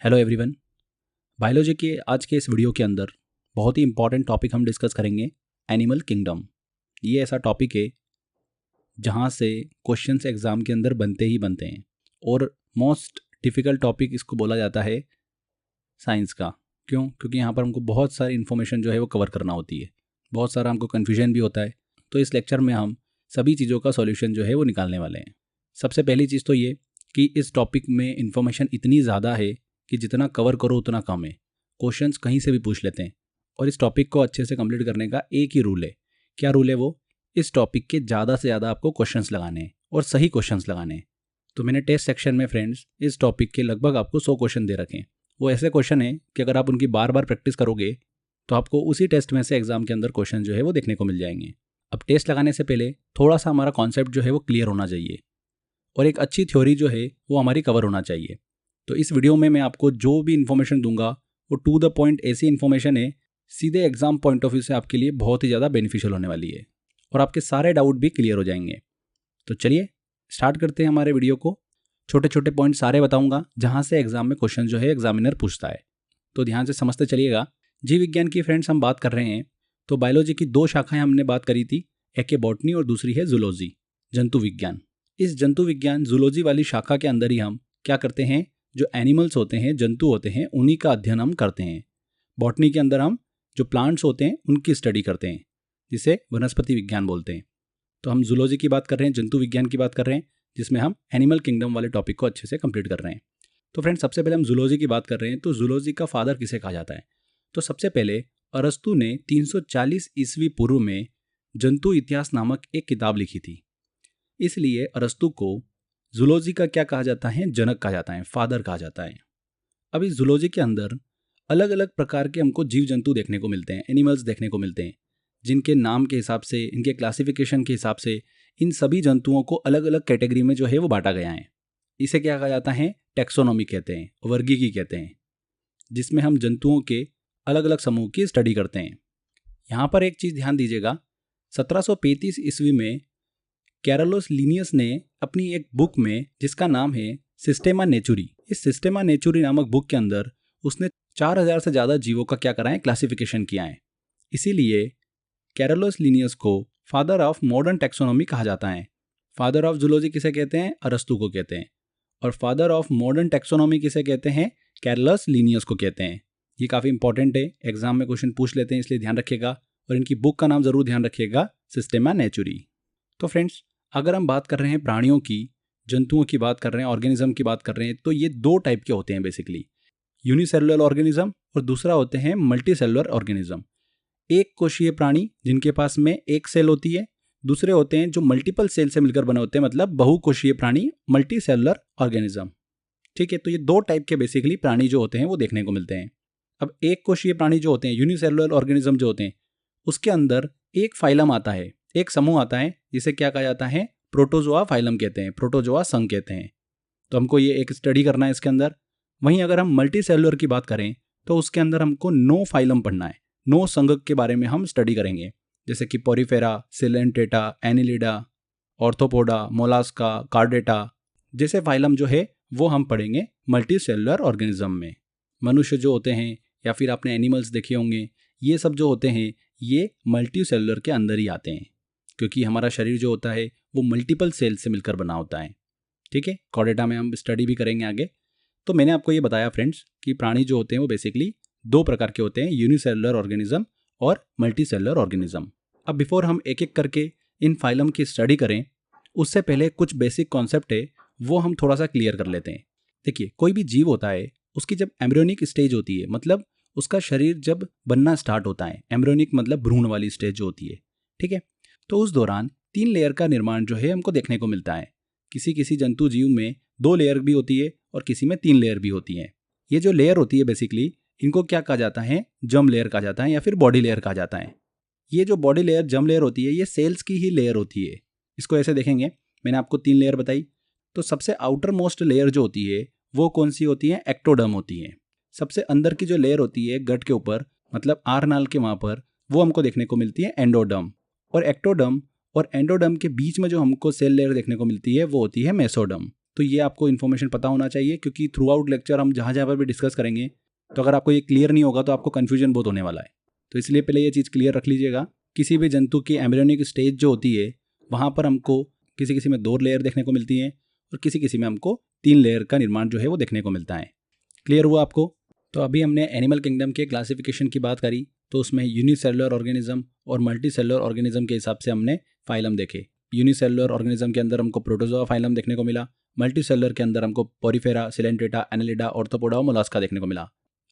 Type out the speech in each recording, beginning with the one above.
Hello everyone. Biology के आज के इस वीडियो के अंदर बहुत ही इंपॉर्टेंट टॉपिक हम डिस्कस करेंगे, एनिमल किंगडम। ये ऐसा टॉपिक है जहाँ से क्वेश्चंस एग्ज़ाम के अंदर बनते ही बनते हैं और मोस्ट डिफ़िकल्ट टॉपिक इसको बोला जाता है साइंस का। क्यों? क्योंकि यहाँ पर हमको बहुत सारी इन्फॉर्मेशन जो है वो कवर करना होती है, बहुत सारा हमको कन्फ्यूजन भी होता है। तो इस लेक्चर में हम सभी चीज़ों का सॉल्यूशन जो है वो निकालने वाले हैं। सबसे पहली चीज़ तो ये कि इस टॉपिक में इन्फॉर्मेशन इतनी ज़्यादा है कि जितना कवर करो उतना कम है। क्वेश्चंस कहीं से भी पूछ लेते हैं और इस टॉपिक को अच्छे से कंप्लीट करने का एक ही रूल है। क्या रूल है वो? इस टॉपिक के ज़्यादा से ज़्यादा आपको क्वेश्चंस लगाने हैं और सही क्वेश्चंस लगाने हैं। तो मैंने टेस्ट सेक्शन में फ्रेंड्स इस टॉपिक के लगभग आपको 100 क्वेश्चन दे रखे हैं। वो ऐसे क्वेश्चन है कि अगर आप उनकी बार बार प्रैक्टिस करोगे तो आपको उसी टेस्ट में से एग्जाम के अंदर क्वेश्चन जो है वो देखने को मिल जाएंगे। अब टेस्ट लगाने से पहले थोड़ा सा हमारा कॉन्सेप्ट जो है वो क्लियर होना चाहिए और एक अच्छी थ्योरी जो है वो हमारी कवर होना चाहिए। तो इस वीडियो में मैं आपको जो भी इन्फॉर्मेशन दूंगा वो टू द पॉइंट ऐसी इन्फॉर्मेशन है, सीधे एग्जाम पॉइंट ऑफ व्यू से आपके लिए बहुत ही ज़्यादा बेनिफिशियल होने वाली है और आपके सारे डाउट भी क्लियर हो जाएंगे। तो चलिए स्टार्ट करते हैं हमारे वीडियो को। छोटे छोटे पॉइंट सारे बताऊंगा जहाँ से एग्जाम में क्वेश्चन जो है एग्जामिनर पूछता है, तो ध्यान से समझते चलिएगा। जीव विज्ञान की फ्रेंड्स हम बात कर रहे हैं तो बायोलॉजी की दो शाखाएं हमने बात करी थी, एक है बॉटनी और दूसरी है जूलॉजी, जंतु विज्ञान। इस जंतु विज्ञान जूलॉजी वाली शाखा के अंदर ही हम क्या करते हैं, जो एनिमल्स होते हैं, जंतु होते हैं, उन्हीं का अध्ययन हम करते हैं। बॉटनी के अंदर हम जो प्लांट्स होते हैं उनकी स्टडी करते हैं, जिसे वनस्पति विज्ञान बोलते हैं। तो हम जूलॉजी की बात कर रहे हैं, जंतु विज्ञान की बात कर रहे हैं, जिसमें हम एनिमल किंगडम वाले टॉपिक को अच्छे से कंप्लीट कर रहे हैं। तो फ्रेंड्स सबसे पहले हम जूलॉजी की बात कर रहे हैं। तो जूलॉजी का फादर किसे कहा जाता है? तो सबसे पहले अरस्तु ने 340 ईस्वी पूर्व में जंतु इतिहास नामक एक किताब लिखी थी। इसलिए अरस्तु को जूलॉजी का क्या कहा जाता है? जनक कहा जाता है, फादर कहा जाता है। अब इस जूलॉजी के अंदर अलग अलग प्रकार के हमको जीव जंतु देखने को मिलते हैं, एनिमल्स देखने को मिलते हैं, जिनके नाम के हिसाब से, इनके क्लासिफिकेशन के हिसाब से इन सभी जंतुओं को अलग अलग कैटेगरी में जो है वो बांटा गया है। इसे क्या कहा जाता है? टैक्सोनॉमी कहते हैं, वर्गीकी कहते हैं, जिसमें हम जंतुओं के अलग अलग समूह की स्टडी करते हैं। यहाँ पर एक चीज़ ध्यान दीजिएगा, 1735 ईस्वी में कैरलोस लिनियस ने अपनी एक बुक में, जिसका नाम है सिस्टेमा नेचुरी, इस सिस्टेमा नेचुरी नामक बुक के अंदर उसने 4000 से ज़्यादा जीवों का क्या करा है? क्लासिफिकेशन किया है। इसीलिए कैरलोस लिनियस को फादर ऑफ मॉडर्न टैक्सोनॉमी कहा जाता है। फादर ऑफ जूलॉजी किसे कहते हैं? अरस्तु को कहते हैं। और फादर ऑफ मॉडर्न टैक्सोनॉमी किसे कहते हैं? कैरलोस लिनियस को कहते हैं। ये काफ़ी इंपॉर्टेंट है, एग्जाम में क्वेश्चन पूछ लेते हैं, इसलिए ध्यान रखिएगा और इनकी बुक का नाम ज़रूर ध्यान रखिएगा, सिस्टेमा नेचुरी। तो फ्रेंड्स अगर हम बात कर रहे हैं प्राणियों की, जंतुओं की बात कर रहे हैं, ऑर्गेनिज्म की बात कर रहे हैं, तो ये दो टाइप के होते हैं बेसिकली, यूनिसेलुलर ऑर्गेनिज्म और दूसरा होते हैं मल्टी सेलुलर ऑर्गेनिज्म। एक कोशीय प्राणी जिनके पास में एक सेल होती है, दूसरे होते हैं जो मल्टीपल सेल से मिलकर बने होते हैं, मतलब बहुकोशीय प्राणी, मल्टी सेलुलर ऑर्गेनिज्म। ठीक है, तो ये दो टाइप के बेसिकली प्राणी जो होते हैं वो देखने को मिलते हैं। अब एक कोशीय प्राणी जो होते हैं, यूनिसेलुलर ऑर्गेनिज्म जो होते हैं, उसके अंदर एक फाइलम आता है, एक समूह आता है, जिसे क्या कहा जाता है? प्रोटोजोआ फाइलम कहते हैं, प्रोटोजोआ संघ कहते हैं। तो हमको ये एक स्टडी करना है इसके अंदर। वहीं अगर हम मल्टी सेलुलर की बात करें तो उसके अंदर हमको 9 फाइलम पढ़ना है, 9 संघ के बारे में हम स्टडी करेंगे, जैसे कि Porifera, Coelenterata, Annelida, arthropoda, Mollusca, chordata जैसे फाइलम जो है वो हम पढ़ेंगे मल्टी सेलुलर ऑर्गेनिज्म में। मनुष्य जो होते हैं या फिर आपने एनिमल्स देखे होंगे, ये सब जो होते हैं ये मल्टी सेलुलर के अंदर ही आते हैं, क्योंकि हमारा शरीर जो होता है वो मल्टीपल सेल से मिलकर बना होता है। ठीक है, कॉर्डेटा में हम स्टडी भी करेंगे आगे। तो मैंने आपको ये बताया फ्रेंड्स कि प्राणी जो होते हैं वो बेसिकली दो प्रकार के होते हैं, यूनिसेलुलर ऑर्गेनिज्म और मल्टी सेलुलर ऑर्गेनिज्म। अब बिफोर हम एक एक करके इन फाइलम की स्टडी करें, उससे पहले कुछ बेसिक कॉन्सेप्ट है वो हम थोड़ा सा क्लियर कर लेते हैं। देखिए, कोई भी जीव होता है उसकी जब एम्ब्रियोनिक स्टेज होती है, मतलब उसका शरीर जब बनना स्टार्ट होता है, एम्ब्रियोनिक मतलब भ्रूण वाली स्टेज जो होती है, ठीक है, तो उस दौरान 3 लेयर का निर्माण जो है हमको देखने को मिलता है। किसी किसी जंतु जीव में 2 लेयर भी होती है और किसी में 3 लेयर भी होती है। ये जो लेयर होती है बेसिकली इनको क्या कहा जाता है? जर्म लेयर कहा जाता है या फिर बॉडी लेयर कहा जाता है। ये जो बॉडी लेयर, जर्म लेयर होती है, ये सेल्स की ही लेयर होती है। इसको ऐसे देखेंगे, मैंने आपको 3 लेयर बताई, तो सबसे आउटर मोस्ट लेयर जो होती है वो कौन सी होती है? एक्टोडर्म होती है। सबसे अंदर की जो लेयर होती है गट के ऊपर, मतलब आर नाल के वहाँ पर, वो हमको देखने को मिलती है एंडोडर्म। और एक्टोडर्म और एंडोडर्म के बीच में जो हमको सेल लेयर देखने को मिलती है वो होती है मेसोडर्म। तो ये आपको इन्फॉर्मेशन पता होना चाहिए, क्योंकि थ्रू आउट लेक्चर हम जहाँ जहाँ पर भी डिस्कस करेंगे तो अगर आपको ये क्लियर नहीं होगा तो आपको कन्फ्यूजन बहुत होने वाला है। तो इसलिए पहले ये चीज़ क्लियर रख लीजिएगा। किसी भी जंतु की एम्ब्रियोनिक स्टेज जो होती है वहाँ पर हमको किसी किसी में 2 लेयर देखने को मिलती हैं और किसी किसी में हमको 3 लेयर का निर्माण जो है वो देखने को मिलता है। क्लियर हुआ आपको? तो अभी हमने एनिमल किंगडम के क्लासिफिकेशन की बात करी, तो उसमें यूनिसेलुलर ऑर्गेनिज्म और मल्टीसेलुलर ऑर्गेनिज्म के हिसाब से हमने फाइलम देखे। यूनिसेलुलर ऑर्गेनिज्म के अंदर हमको प्रोटोजोआ फाइलम देखने को मिला, मल्टीसेलुलर के अंदर हमको पोरीफेरा, सिलेंट्रेटा, एनेलिडा, ऑर्थोपोडा और मोलास्का देखने को मिला।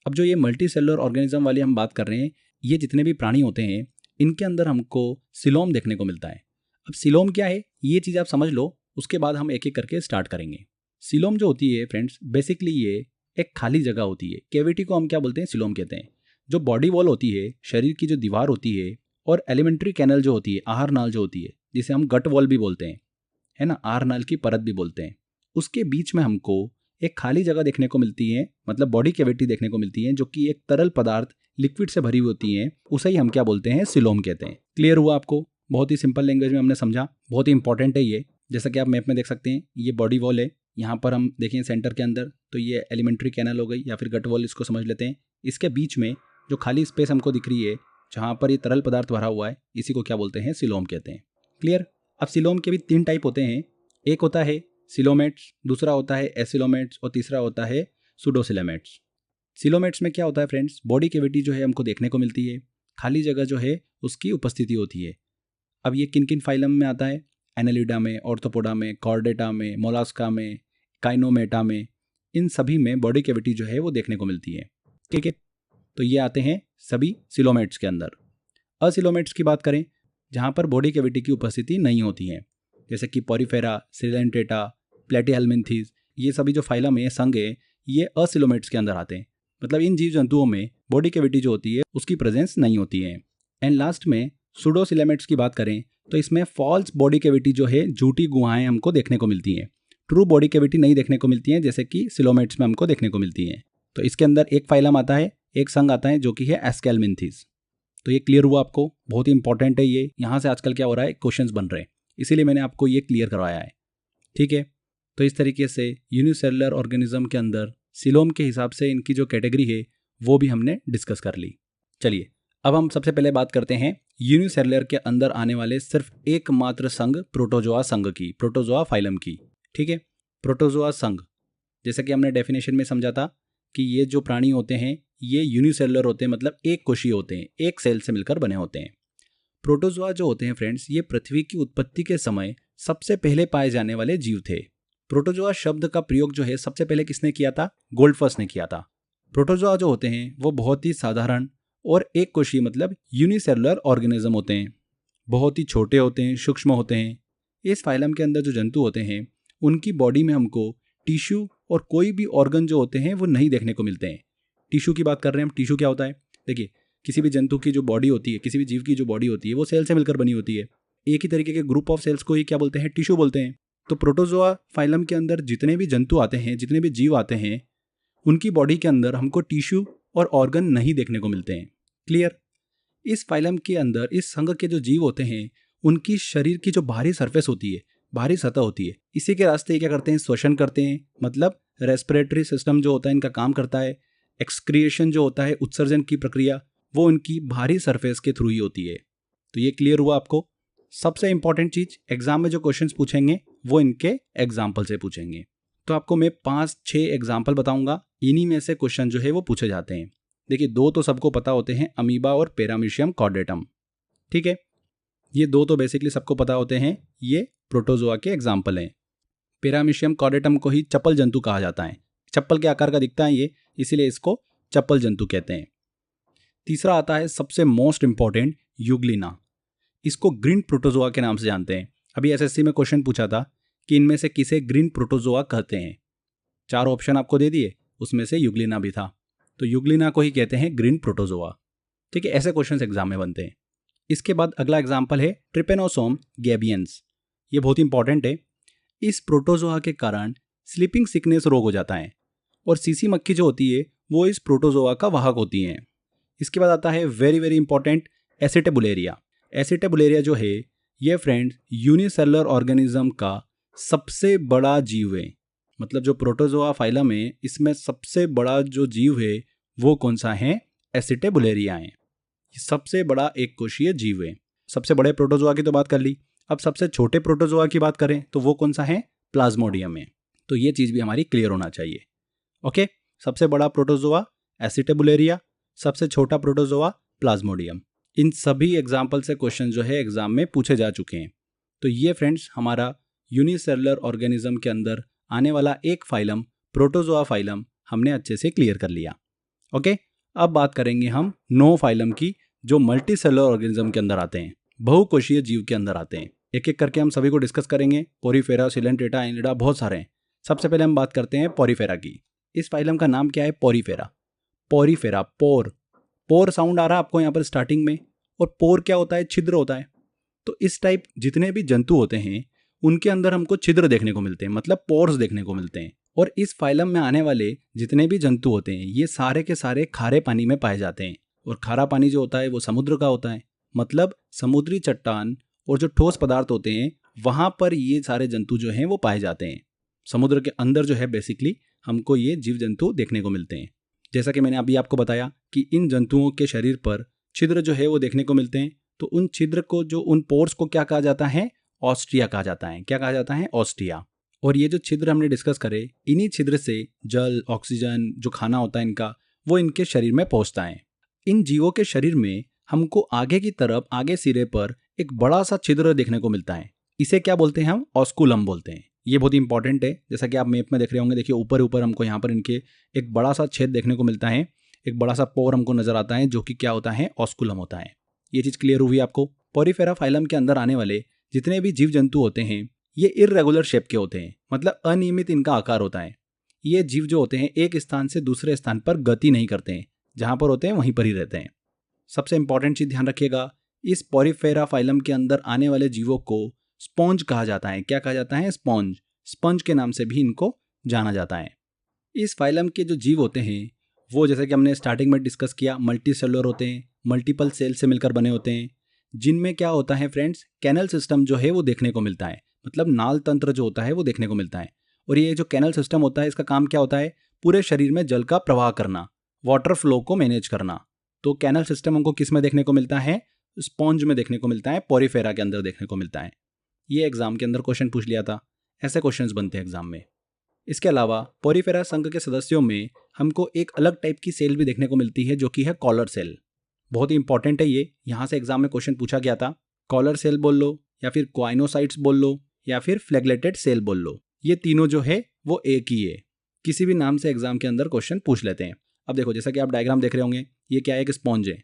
अब जो ये मल्टीसेलुलर ऑर्गेनिज्म वाली हम बात कर रहे हैं, ये जितने भी प्राणी होते हैं इनके अंदर हमको सिलोम देखने को मिलता है। अब सिलोम क्या है ये चीज़ आप समझ लो, उसके बाद हम एक एक करके स्टार्ट करेंगे। सिलोम जो होती है फ्रेंड्स, बेसिकली ये एक खाली जगह होती है। कैविटी को हम क्या बोलते हैं? सिलोम कहते हैं। जो बॉडी वॉल होती है, शरीर की जो दीवार होती है, और एलिमेंट्री कैनल जो होती है, आहार नाल जो होती है, जिसे हम गट वॉल भी बोलते हैं, है ना, आहार नाल की परत भी बोलते हैं, उसके बीच में हमको एक खाली जगह देखने को मिलती है, मतलब बॉडी कैविटी देखने को मिलती है, जो कि एक तरल पदार्थ लिक्विड से भरी हुई होती है। उसे ही हम क्या बोलते हैं? सिलोम कहते हैं। क्लियर हुआ आपको? बहुत ही सिंपल लैंग्वेज में हमने समझा, बहुत ही इंपॉर्टेंट है ये। जैसा कि आप मैप में देख सकते हैं, ये बॉडी वॉल है, यहाँ पर हम देखें सेंटर के अंदर, तो ये एलिमेंट्री कैनल हो गई या फिर गट वॉल, इसको समझ लेते हैं। इसके बीच में जो खाली स्पेस हमको दिख रही है, जहाँ पर ये तरल पदार्थ भरा हुआ है, इसी को क्या बोलते हैं? सिलोम कहते हैं। क्लियर? अब सिलोम के भी 3 टाइप होते हैं। एक होता है सिलोमेट्स, दूसरा होता है एसिलोमेट्स और तीसरा होता है सुडोसिलोमेट्स। सिलोमेट्स में क्या होता है फ्रेंड्स? बॉडी कैविटी जो है हमको देखने को मिलती है, खाली जगह जो है उसकी उपस्थिति होती है। अब ये किन किन फाइलम में आता है? एनेलिडा में, ऑर्थोपोडा में, कॉर्डेटा में, मोलास्का में, काइनोमेटा में, इन सभी में बॉडी कैविटी जो है वो देखने को मिलती है। ठीक है, तो ये आते हैं सभी सिलोमेट्स के अंदर। असिलोमेट्स की बात करें, जहाँ पर बॉडी कैविटी की उपस्थिति नहीं होती है, जैसे कि पोरीफेरा, सिलेंट्रेटा, प्लेटीहेल्मिन्थीज, ये सभी जो फाइलम है, संघ है, ये असिलोमेट्स के अंदर आते हैं। मतलब इन जीव जंतुओं में बॉडी कैविटी जो होती है उसकी प्रेजेंस नहीं होती है। एंड लास्ट में सुडोसिलोमेट्स की बात करें तो इसमें फॉल्स बॉडी कैविटी जो है, झूठी गुहाएं हमको देखने को मिलती हैं। ट्रू बॉडी कैविटी नहीं देखने को मिलती हैं, जैसे कि सिलोमेट्स में हमको देखने को मिलती हैं। तो इसके अंदर एक फाइलम आता है, एक संघ आता है, जो कि है एस्केल्मिन्थीज। तो ये क्लियर हुआ आपको? बहुत ही इंपॉर्टेंट है ये। यहाँ से आजकल क्या हो रहा है, क्वेश्चंस बन रहे हैं, इसीलिए मैंने आपको ये क्लियर करवाया है। ठीक है, तो इस तरीके से यूनिसेलुलर ऑर्गेनिज्म के अंदर सिलोम के हिसाब से इनकी जो कैटेगरी है वो भी हमने डिस्कस कर ली। चलिए, अब हम सबसे पहले बात करते हैं यूनिसेलुलर के अंदर आने वाले सिर्फ एकमात्र संघ, प्रोटोजोआ संघ की, प्रोटोजोआ फाइलम की। ठीक है, प्रोटोजोआ संघ, जैसा कि हमने डेफिनेशन में समझा था कि ये जो प्राणी होते हैं ये यूनिसेलुलर होते हैं, मतलब एक कोशीय होते हैं, एक सेल से मिलकर बने होते हैं। प्रोटोजोआ जो होते हैं फ्रेंड्स, ये पृथ्वी की उत्पत्ति के समय सबसे पहले पाए जाने वाले जीव थे। प्रोटोजोआ शब्द का प्रयोग जो है सबसे पहले किसने किया था? गोल्डफर्स ने किया था। प्रोटोजोआ जो होते हैं वो बहुत ही साधारण और एक कोशीय, मतलब यूनिसेलुलर ऑर्गेनिज्म होते हैं। बहुत ही छोटे होते हैं, सूक्ष्म होते हैं। इस फाइलम के अंदर जो जंतु होते हैं उनकी बॉडी में हमको टिश्यू और कोई भी ऑर्गन जो होते हैं वो नहीं देखने को मिलते हैं। टिश्यू की बात कर रहे हैं हम। टिश्यू क्या होता है? देखिए, किसी भी जंतु की जो बॉडी होती है, किसी भी जीव की जो बॉडी होती है, वो सेल से मिलकर बनी होती है। एक ही तरीके के ग्रुप ऑफ सेल्स को ही क्या बोलते हैं? टिश्यू बोलते हैं। तो प्रोटोजोआ फाइलम के अंदर जितने भी जंतु आते हैं, जितने भी जीव आते हैं, उनकी बॉडी के अंदर हमको टिश्यू और ऑर्गन नहीं देखने को मिलते हैं। क्लियर? इस फाइलम के अंदर इस संघ के जो जीव होते हैं उनकी शरीर की जो बाहरी सरफेस होती है, बाहरी सतह होती है, इसी के रास्ते क्या करते हैं? श्वसन करते हैं, मतलब रेस्पिरेटरी सिस्टम जो होता है इनका काम करता है। एक्सक्रिएशन जो होता है, उत्सर्जन की प्रक्रिया, वो इनकी बाहरी सरफेस के थ्रू ही होती है। तो ये क्लियर हुआ आपको? सबसे इंपॉर्टेंट चीज, एग्जाम में जो क्वेश्चंस पूछेंगे वो इनके एग्जाम्पल से पूछेंगे। तो आपको मैं 5-6 एग्जाम्पल बताऊंगा, इन्हीं में से क्वेश्चन जो है वो पूछे जाते हैं। देखिए, 2 तो सबको पता होते हैं, अमीबा और पैरामीशियम कॉर्डेटम। ठीक है, ये 2 तो बेसिकली सबको पता होते हैं, ये प्रोटोजोआ के एग्जाम्पल हैं। पैरामीशियम कॉर्डेटम को ही चप्पल जंतु कहा जाता है। चप्पल के आकार का दिखता है ये, इसीलिए इसको चप्पल जंतु कहते हैं। तीसरा आता है सबसे मोस्ट इंपॉर्टेंट, यूग्लिना। इसको ग्रीन प्रोटोजोआ के नाम से जानते हैं। अभी एसएससी में क्वेश्चन पूछा था कि इनमें से किसे ग्रीन प्रोटोजोआ कहते हैं। 4 ऑप्शन आपको दे दिए, उसमें से यूग्लिना भी था, तो यूग्लिना को ही कहते हैं ग्रीन प्रोटोजोआ। ठीक है, ऐसे क्वेश्चन एग्जाम में बनते हैं। इसके बाद अगला एग्जाम्पल है ट्रिपेनोसोम गैबियंस। ये बहुत इंपॉर्टेंट है। इस प्रोटोजोआ के कारण स्लीपिंग सिकनेस रोग हो जाता है और सीसी मक्खी जो होती है वो इस प्रोटोजोआ का वाहक होती हैं। इसके बाद आता है वेरी वेरी इंपॉर्टेंट, एसिटेबुलेरिया। एसिटेबुलेरिया जो है ये फ्रेंड्स यूनिसेलुलर ऑर्गेनिज्म का सबसे बड़ा जीव है। मतलब जो प्रोटोजोआ फाइलम है इसमें सबसे बड़ा जो जीव है वो कौन सा है? एसिटेबुलेरिया है। ये सबसे बड़ा एक कोशीय जीव है। सबसे बड़े प्रोटोजोआ की तो बात कर ली, अब सबसे छोटे प्रोटोजोआ की बात करें तो वो कौन सा है? प्लाज्मोडियम है। तो ये चीज़ भी हमारी क्लियर होना चाहिए। ओके, सबसे बड़ा प्रोटोजोआ एसिटेबुलेरिया, सबसे छोटा प्रोटोजोआ प्लाज्मोडियम। इन सभी एग्जाम्पल से क्वेश्चन जो है एग्जाम में पूछे जा चुके हैं। तो ये फ्रेंड्स हमारा यूनिसेलुलर ऑर्गेनिज्म के अंदर आने वाला एक फाइलम प्रोटोजोआ फाइलम हमने अच्छे से क्लियर कर लिया। ओके, अब बात करेंगे हम नो फाइलम की, जो मल्टी सेलुलर ऑर्गेनिज्म के अंदर आते हैं, बहुकोशीय जीव के अंदर आते हैं। एक एक करके हम सभी को डिस्कस करेंगे। पोरीफेरा, सिलेंट्रेटा, एनिलिडा, बहुत सारे हैं। सबसे पहले हम बात करते हैं पोरीफेरा की। इस फाइलम का नाम क्या है? पोरीफेरा। पोरीफेरा, पोर साउंड आ रहा है आपको यहाँ पर स्टार्टिंग में, और पोर क्या होता है? छिद्र होता है। तो इस टाइप जितने भी जंतु होते हैं उनके अंदर हमको छिद्र देखने को मिलते हैं, मतलब पोर्स देखने को मिलते हैं। और इस फाइलम में आने वाले जितने भी जंतु होते हैं ये सारे के सारे खारे पानी में पाए जाते हैं। और खारा पानी जो होता है वो समुद्र का होता है, मतलब समुद्री चट्टान और जो ठोस पदार्थ होते हैं वहाँ पर ये सारे जंतु जो हैं वो पाए जाते हैं। समुद्र के अंदर जो है बेसिकली हमको ये जीव जंतु देखने को मिलते हैं। जैसा कि मैंने अभी आपको बताया कि इन जंतुओं के शरीर पर छिद्र जो है वो देखने को मिलते हैं। तो उन छिद्र को, जो उन पोर्स को क्या कहा जाता है? ऑस्टिया कहा जाता है। क्या कहा जाता है? ऑस्टिया। और ये जो छिद्र हमने डिस्कस करे, इन्हीं छिद्र से जल, ऑक्सीजन, जो खाना होता है इनका, वो इनके शरीर में पहुंचता है। इन जीवों के शरीर में हमको आगे की तरफ, आगे सिरे पर एक बड़ा सा छिद्र देखने को मिलता है। इसे क्या बोलते हैं हम? ऑस्कुलम बोलते हैं। ये बहुत इंपॉर्टेंट है। जैसा कि आप मैप में देख रहे होंगे, देखिए ऊपर ऊपर हमको यहाँ पर इनके एक बड़ा सा छेद देखने को मिलता है, एक बड़ा सा पोर हमको नजर आता है, जो कि क्या होता है? ऑस्कुलम होता है। ये चीज क्लियर हुई आपको? पोरीफेरा फाइलम के अंदर आने वाले जितने भी जीव जंतु होते हैं ये इररेगुलर शेप के होते हैं, मतलब अनियमित इनका आकार होता है। ये जीव जो होते हैं एक स्थान से दूसरे स्थान पर गति नहीं करते हैं, जहां पर होते हैं वहीं पर ही रहते हैं। सबसे इंपॉर्टेंट चीज ध्यान रखिएगा, इस पोरीफेरा फाइलम के अंदर आने वाले जीवों को स्पॉन्ज कहा जाता है। क्या कहा जाता है? स्पॉन्ज। स्पंज के नाम से भी इनको जाना जाता है। इस फाइलम के जो जीव होते हैं वो, जैसे कि हमने स्टार्टिंग में डिस्कस किया, मल्टी सेलुलर होते हैं, मल्टीपल सेल से मिलकर बने होते हैं, जिनमें क्या होता है फ्रेंड्स? कैनल सिस्टम जो है वो देखने को मिलता है, मतलब नाल तंत्र जो होता है वो देखने को मिलता है। और ये जो कैनल सिस्टम होता है इसका काम क्या होता है? पूरे शरीर में जल का प्रवाह करना, वाटर फ्लो को मैनेज करना। तो कैनल सिस्टम हमको किस में देखने को मिलता है? स्पॉन्ज में देखने को मिलता है, पोरीफेरा के अंदर देखने को मिलता है। ये एग्जाम के अंदर क्वेश्चन पूछ लिया था, ऐसे क्वेश्चंस बनते हैं एग्जाम में। इसके अलावा पोरीफेरा संघ के सदस्यों में हमको एक अलग टाइप की सेल भी देखने को मिलती है, जो कि है कॉलर सेल। बहुत ही इंपॉर्टेंट है ये, यहाँ से एग्जाम में क्वेश्चन पूछा गया था। कॉलर सेल बोल लो, या फिर क्वाइनोसाइट्स बोल लो, या फिर फ्लैगलेटेड सेल बोल लो, ये तीनों जो है वो एक ही है। किसी भी नाम से एग्जाम के अंदर क्वेश्चन पूछ लेते हैं। अब देखो, जैसा कि आप डायग्राम देख रहे होंगे, ये क्या है? एक स्पॉन्ज है।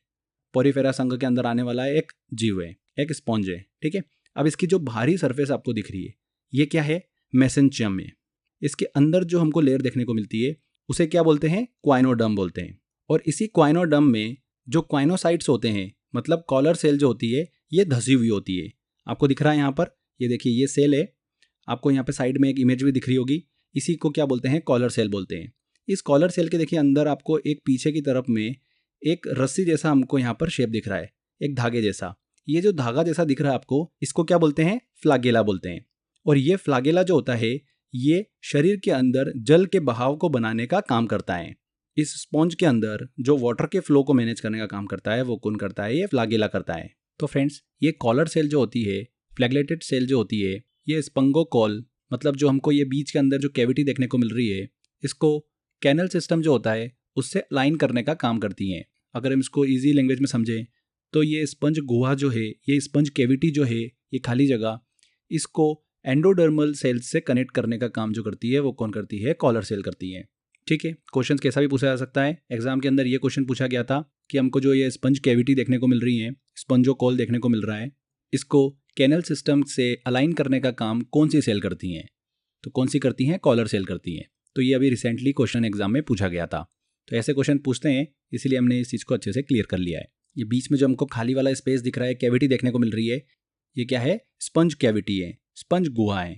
पोरीफेरा संघ के अंदर आने वाला एक जीव है, एक स्पॉन्ज है, ठीक है। अब इसकी जो बाहरी सरफेस आपको दिख रही है ये क्या है? मेसेंचियम है। इसके अंदर जो हमको लेयर देखने को मिलती है उसे क्या बोलते हैं? क्वाइनोडर्म बोलते हैं। और इसी क्वाइनोडर्म में जो क्वाइनोसाइट्स होते हैं, मतलब कॉलर सेल जो होती है, ये धसी हुई होती है। आपको दिख रहा है यहाँ पर, ये देखिए ये सेल है। आपको यहाँ पे साइड में एक इमेज भी दिख रही होगी, इसी को क्या बोलते हैं? कॉलर सेल बोलते हैं। इस कॉलर सेल के देखिए अंदर आपको एक पीछे की तरफ में एक रस्सी जैसा हमको यहाँ पर शेप दिख रहा है, एक धागे जैसा। ये जो धागा जैसा दिख रहा है आपको, इसको क्या बोलते हैं? फ्लागेला बोलते हैं। और ये फ्लागेला जो होता है ये शरीर के अंदर जल के बहाव को बनाने का काम करता है। इस स्पॉन्ज के अंदर जो वाटर के फ्लो को मैनेज करने का काम करता है वो कौन करता है? ये फ्लागेला करता है। तो फ्रेंड्स, ये कॉलर सेल जो होती है, फ्लैगलेटेड सेल जो होती है, ये स्पंगोकॉल, मतलब जो हमको ये बीच के अंदर जो कैविटी देखने को मिल रही है, इसको कैनल सिस्टम जो होता है उससे अलाइन करने का काम करती हैं। अगर हम इसको ईजी लैंग्वेज में समझें तो ये स्पंज गुहा जो है, ये स्पंज कैविटी जो है, ये खाली जगह, इसको एंडोडर्मल सेल्स से कनेक्ट करने का काम जो करती है वो कौन करती है? कॉलर सेल करती है। ठीक है, क्वेश्चन कैसा भी पूछा जा सकता है। एग्जाम के अंदर ये क्वेश्चन पूछा गया था कि हमको जो ये स्पंज कैविटी देखने को मिल रही है, स्पंजोकॉल देखने को मिल रहा है, इसको कैनल सिस्टम से अलाइन करने का काम कौन सी सेल करती हैं? तो कौन सी करती हैं? कॉलर सेल करती हैं। तो ये अभी रिसेंटली क्वेश्चन एग्जाम में पूछा गया था। तो ऐसे क्वेश्चन पूछते हैं, इसीलिए हमने इस चीज़ को अच्छे से क्लियर कर लिया है। ये बीच में जो हमको खाली वाला स्पेस दिख रहा है, कैविटी देखने को मिल रही है, ये क्या है? स्पंज कैविटी है, स्पंज गुहा है।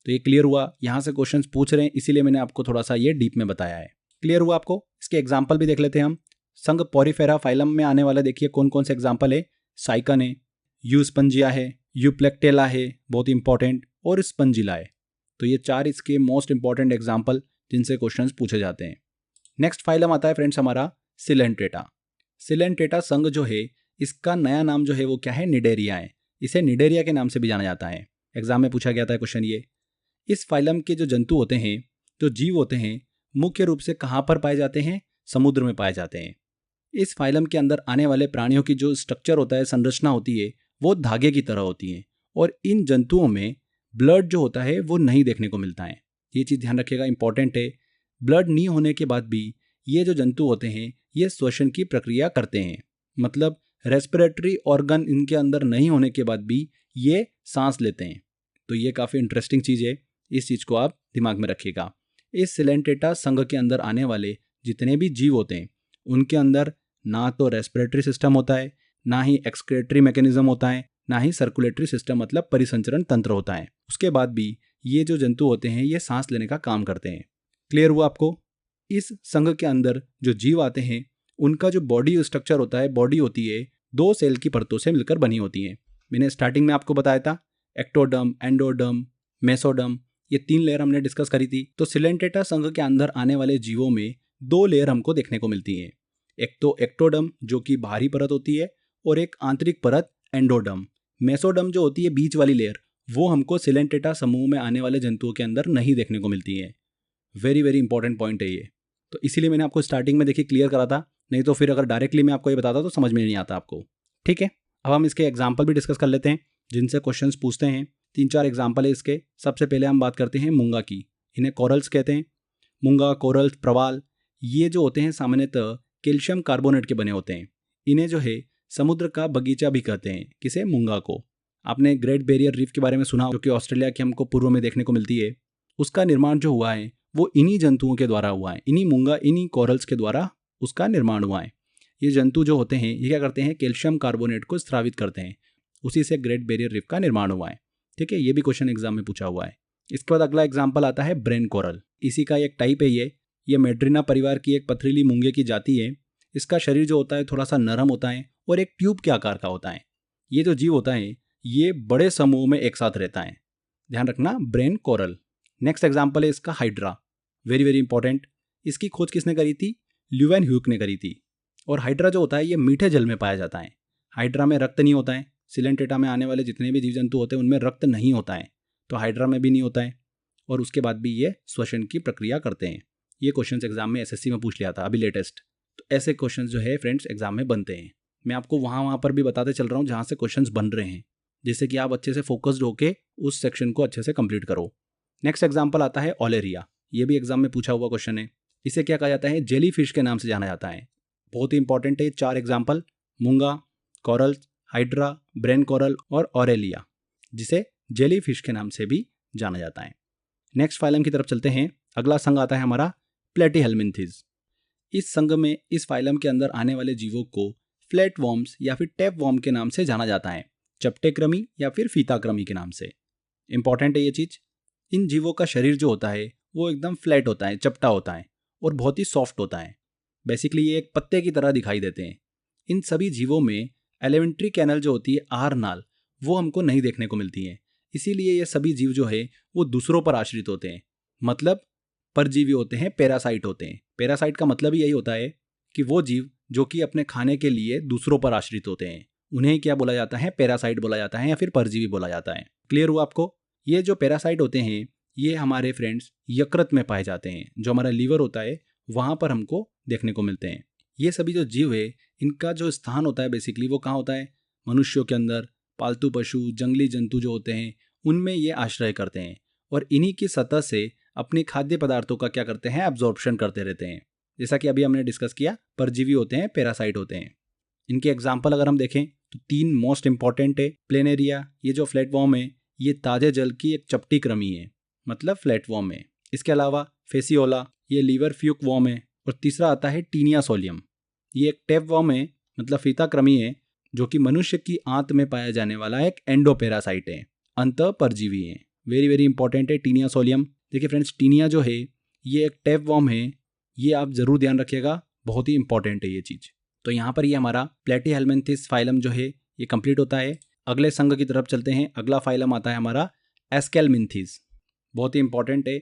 तो ये क्लियर हुआ, यहाँ से क्वेश्चन पूछ रहे हैं इसीलिए मैंने आपको थोड़ा सा ये डीप में बताया है। क्लियर हुआ आपको? इसके एग्जाम्पल भी देख लेते हैं हम। संघ पोरीफेरा फाइलम में आने वाला देखिए कौन कौन से एग्जाम्पल है। साइकन है, यूस्पंजिया है, यूप्लेक्टेला है, बहुत इंपॉर्टेंट, और स्पंजिला है। तो ये 4 इसके मोस्ट इंपॉर्टेंट एग्जाम्पल जिनसे क्वेश्चंस पूछे जाते हैं। नेक्स्ट फाइलम आता है फ्रेंड्स हमारा सिलेंट्रेटा। सिलेंट्रेटा संघ जो है इसका नया नाम जो है वो क्या है, निडेरिया है। इसे निडेरिया के नाम से भी जाना जाता है। एग्जाम में पूछा गया था क्वेश्चन ये। इस फाइलम के जो जंतु होते हैं, जो जीव होते हैं, मुख्य रूप से कहाँ पर पाए जाते हैं, समुद्र में पाए जाते हैं। इस फाइलम के अंदर आने वाले प्राणियों की जो स्ट्रक्चर होता है, संरचना होती है, वो धागे की तरह होती है और इन जंतुओं में ब्लड जो होता है वो नहीं देखने को मिलता है। ये चीज़ ध्यान रखिएगा, इंपॉर्टेंट है। ब्लड नहीं होने के बाद भी ये जो जंतु होते हैं ये श्वसन की प्रक्रिया करते हैं, मतलब रेस्पिरेटरी ऑर्गन इनके अंदर नहीं होने के बाद भी ये सांस लेते हैं। तो ये काफ़ी इंटरेस्टिंग चीज़ है, इस चीज़ को आप दिमाग में रखिएगा। इस सिलेंट्रेटा संघ के अंदर आने वाले जितने भी जीव होते हैं उनके अंदर ना तो रेस्पिरेटरी सिस्टम होता है, ना ही एक्सक्रेटरी मैकेनिज्म होता है, ना ही सर्कुलेटरी सिस्टम मतलब परिसंचरण तंत्र होता है। उसके बाद भी ये जो जंतु होते हैं ये सांस लेने का काम करते हैं। क्लियर हुआ आपको? इस संघ के अंदर जो जीव आते हैं उनका जो बॉडी स्ट्रक्चर होता है, बॉडी होती है 2 सेल की परतों से मिलकर बनी होती है। मैंने स्टार्टिंग में आपको बताया था एक्टोडर्म, एंडोडर्म, मेसोडर्म, ये 3 लेयर हमने डिस्कस करी थी। तो सिलेंट्रेटा संघ के अंदर आने वाले जीवों में 2 लेयर हमको देखने को मिलती हैं। एक तो एक्टोडर्म जो कि बाहरी परत होती है और एक आंतरिक परत एंडोडर्म। मेसोडर्म जो होती है बीच वाली लेयर, वो हमको सिलेंट्रेटा समूह में आने वाले जंतुओं के अंदर नहीं देखने को मिलती है। वेरी वेरी इंपॉर्टेंट पॉइंट है ये। तो इसीलिए मैंने आपको स्टार्टिंग में देखिए क्लियर करा था, नहीं तो फिर अगर डायरेक्टली मैं आपको ये बताता तो समझ में नहीं आता आपको। ठीक है, अब हम इसके एग्जाम्पल भी डिस्कस कर लेते हैं जिनसे क्वेश्चन पूछते हैं। 3-4 एग्जाम्पल है इसके। सबसे पहले हम बात करते हैं मूंगा की। इन्हें कोरल्स कहते हैं। मूंगा, कोरल्स, प्रवाल, ये जो होते हैं सामान्यतः कैल्शियम कार्बोनेट के बने होते हैं। इन्हें जो है समुद्र का बगीचा भी कहते हैं। किसे? मूंगा को। आपने ग्रेट बैरियर रीफ के बारे में सुना, जो कि ऑस्ट्रेलिया के हमको पूर्व में देखने को मिलती है। उसका निर्माण जो हुआ है वो इन्हीं जंतुओं के द्वारा हुआ है, इन्हीं मूंगा, इन्हीं कोरल्स के द्वारा उसका निर्माण हुआ है। ये जंतु जो होते हैं ये क्या करते हैं, कैल्शियम कार्बोनेट को स्रावित करते हैं। उसी से ग्रेट बैरियर रीफ का निर्माण हुआ है। ठीक है, ये भी क्वेश्चन एग्जाम में पूछा हुआ है। इसके बाद अगला एग्जाम्पल आता है ब्रेन कोरल। इसी का एक टाइप है ये मेड्रिना परिवार की एक पथरीली मूंगे की जाति है। इसका शरीर जो होता है थोड़ा सा नरम होता है और एक ट्यूब के आकार का होता है। ये जो जीव होता है ये बड़े समूह में एक साथ रहता है। ध्यान रखना, ब्रेन कोरल। नेक्स्ट एग्जाम्पल है इसका हाइड्रा। Very very important. इसकी खोज किसने करी थी? ल्यूवेनह्यूक ने करी थी। और हाइड्रा जो होता है ये मीठे जल में पाया जाता है। हाइड्रा में रक्त नहीं होता है। सिलेंट्रेटा में आने वाले जितने भी जीव जंतु होते हैं उनमें रक्त नहीं होता है, तो हाइड्रा में भी नहीं होता है। और उसके बाद भी ये श्वसन की प्रक्रिया करते हैं। ये क्वेश्चन एग्जाम में एसएससी में पूछ लिया था अभी लेटेस्ट। तो ऐसे क्वेश्चन जो है फ्रेंड्स एग्जाम में बनते हैं। मैं आपको वहाँ पर भी बताते चल रहा हूँ जहाँ से क्वेश्चन बन रहे हैं, जिससे कि आप अच्छे से फोकस्ड होकर उस सेक्शन को अच्छे से कंप्लीट करो। नेक्स्ट एग्जाम्पल आता है ओलेरिया। ये भी एग्जाम में पूछा हुआ क्वेश्चन है। इसे क्या कहा जाता है? जेली फिश के नाम से जाना जाता है। बहुत ही इंपॉर्टेंट है। 4 एग्जाम्पल, मूंगा, कोरल्स, हाइड्रा, ब्रेन कोरल और ओरेलिया, जिसे जेली फिश के नाम से भी जाना जाता है। नेक्स्ट फाइलम की तरफ चलते हैं। अगला संघ आता है हमारा प्लेटीहेल्मिन्थीज। इस संघ में, इस फाइलम के अंदर आने वाले जीवों को फ्लैट वॉर्म्स या फिर टैप वॉर्म के नाम से जाना जाता है, चपटेक्रमी या फिर फीताक्रमी के नाम से। इंपॉर्टेंट है ये चीज। इन जीवों का शरीर जो होता है वो एकदम फ्लैट होता है, चपटा होता है और बहुत ही सॉफ्ट होता है। बेसिकली ये एक पत्ते की तरह दिखाई देते हैं। इन सभी जीवों में एलिमेंट्री कैनल जो होती है, आहार नाल, वो हमको नहीं देखने को मिलती है। इसीलिए ये सभी जीव जो है वो दूसरों पर आश्रित होते हैं, मतलब परजीवी होते हैं, पैरासाइट होते हैं। पैरासाइट का मतलब यही होता है कि वो जीव जो कि अपने खाने के लिए दूसरों पर आश्रित होते हैं, उन्हें क्या बोला जाता है? पैरासाइट बोला जाता है या फिर परजीवी बोला जाता है। क्लियर हुआ आपको? ये जो पैरासाइट होते हैं ये हमारे फ्रेंड्स यकृत में पाए जाते हैं, जो हमारा लीवर होता है वहाँ पर हमको देखने को मिलते हैं। ये सभी जो जीव है इनका जो स्थान होता है बेसिकली वो कहाँ होता है? मनुष्यों के अंदर, पालतू पशु, जंगली जंतु जो होते हैं उनमें ये आश्रय करते हैं और इन्हीं की सतह से अपने खाद्य पदार्थों का क्या करते हैं? एब्जॉर्प्शन करते रहते हैं। जैसा कि अभी हमने डिस्कस किया, परजीवी होते हैं, पैरासाइट होते हैं। इनके एग्जाम्पल अगर हम देखें तो 3 मोस्ट इंपॉर्टेंट है। प्लेनेरिया, ये जो फ्लैटवॉर्म है ये ताजे जल की एक चपटी कृमि है, मतलब फ्लैटवॉर्म है। इसके अलावा फेसियोला, ये लीवर फ्यूक वॉर्म है। और तीसरा आता है टीनिया सोलियम, ये एक टैप वॉर्म है, मतलब फीताक्रमी है, जो कि मनुष्य की आंत में पाया जाने वाला एक एंडोपेरासाइट है, अंत परजीवी है। वेरी वेरी इंपॉर्टेंट है टीनिया सोलियम। देखिए फ्रेंड्स, टीनिया जो है ये एक टैप वॉर्म है, ये आप जरूर ध्यान रखिएगा, बहुत ही इंपॉर्टेंट है ये चीज। तो यहाँ पर ये हमारा प्लेटीहेल्मिन्थीज फाइलम जो है ये कंप्लीट होता है। अगले संघ की तरफ चलते हैं। अगला फाइलम आता है हमारा एस्केलमिन्थीज। बहुत ही इंपॉर्टेंट है।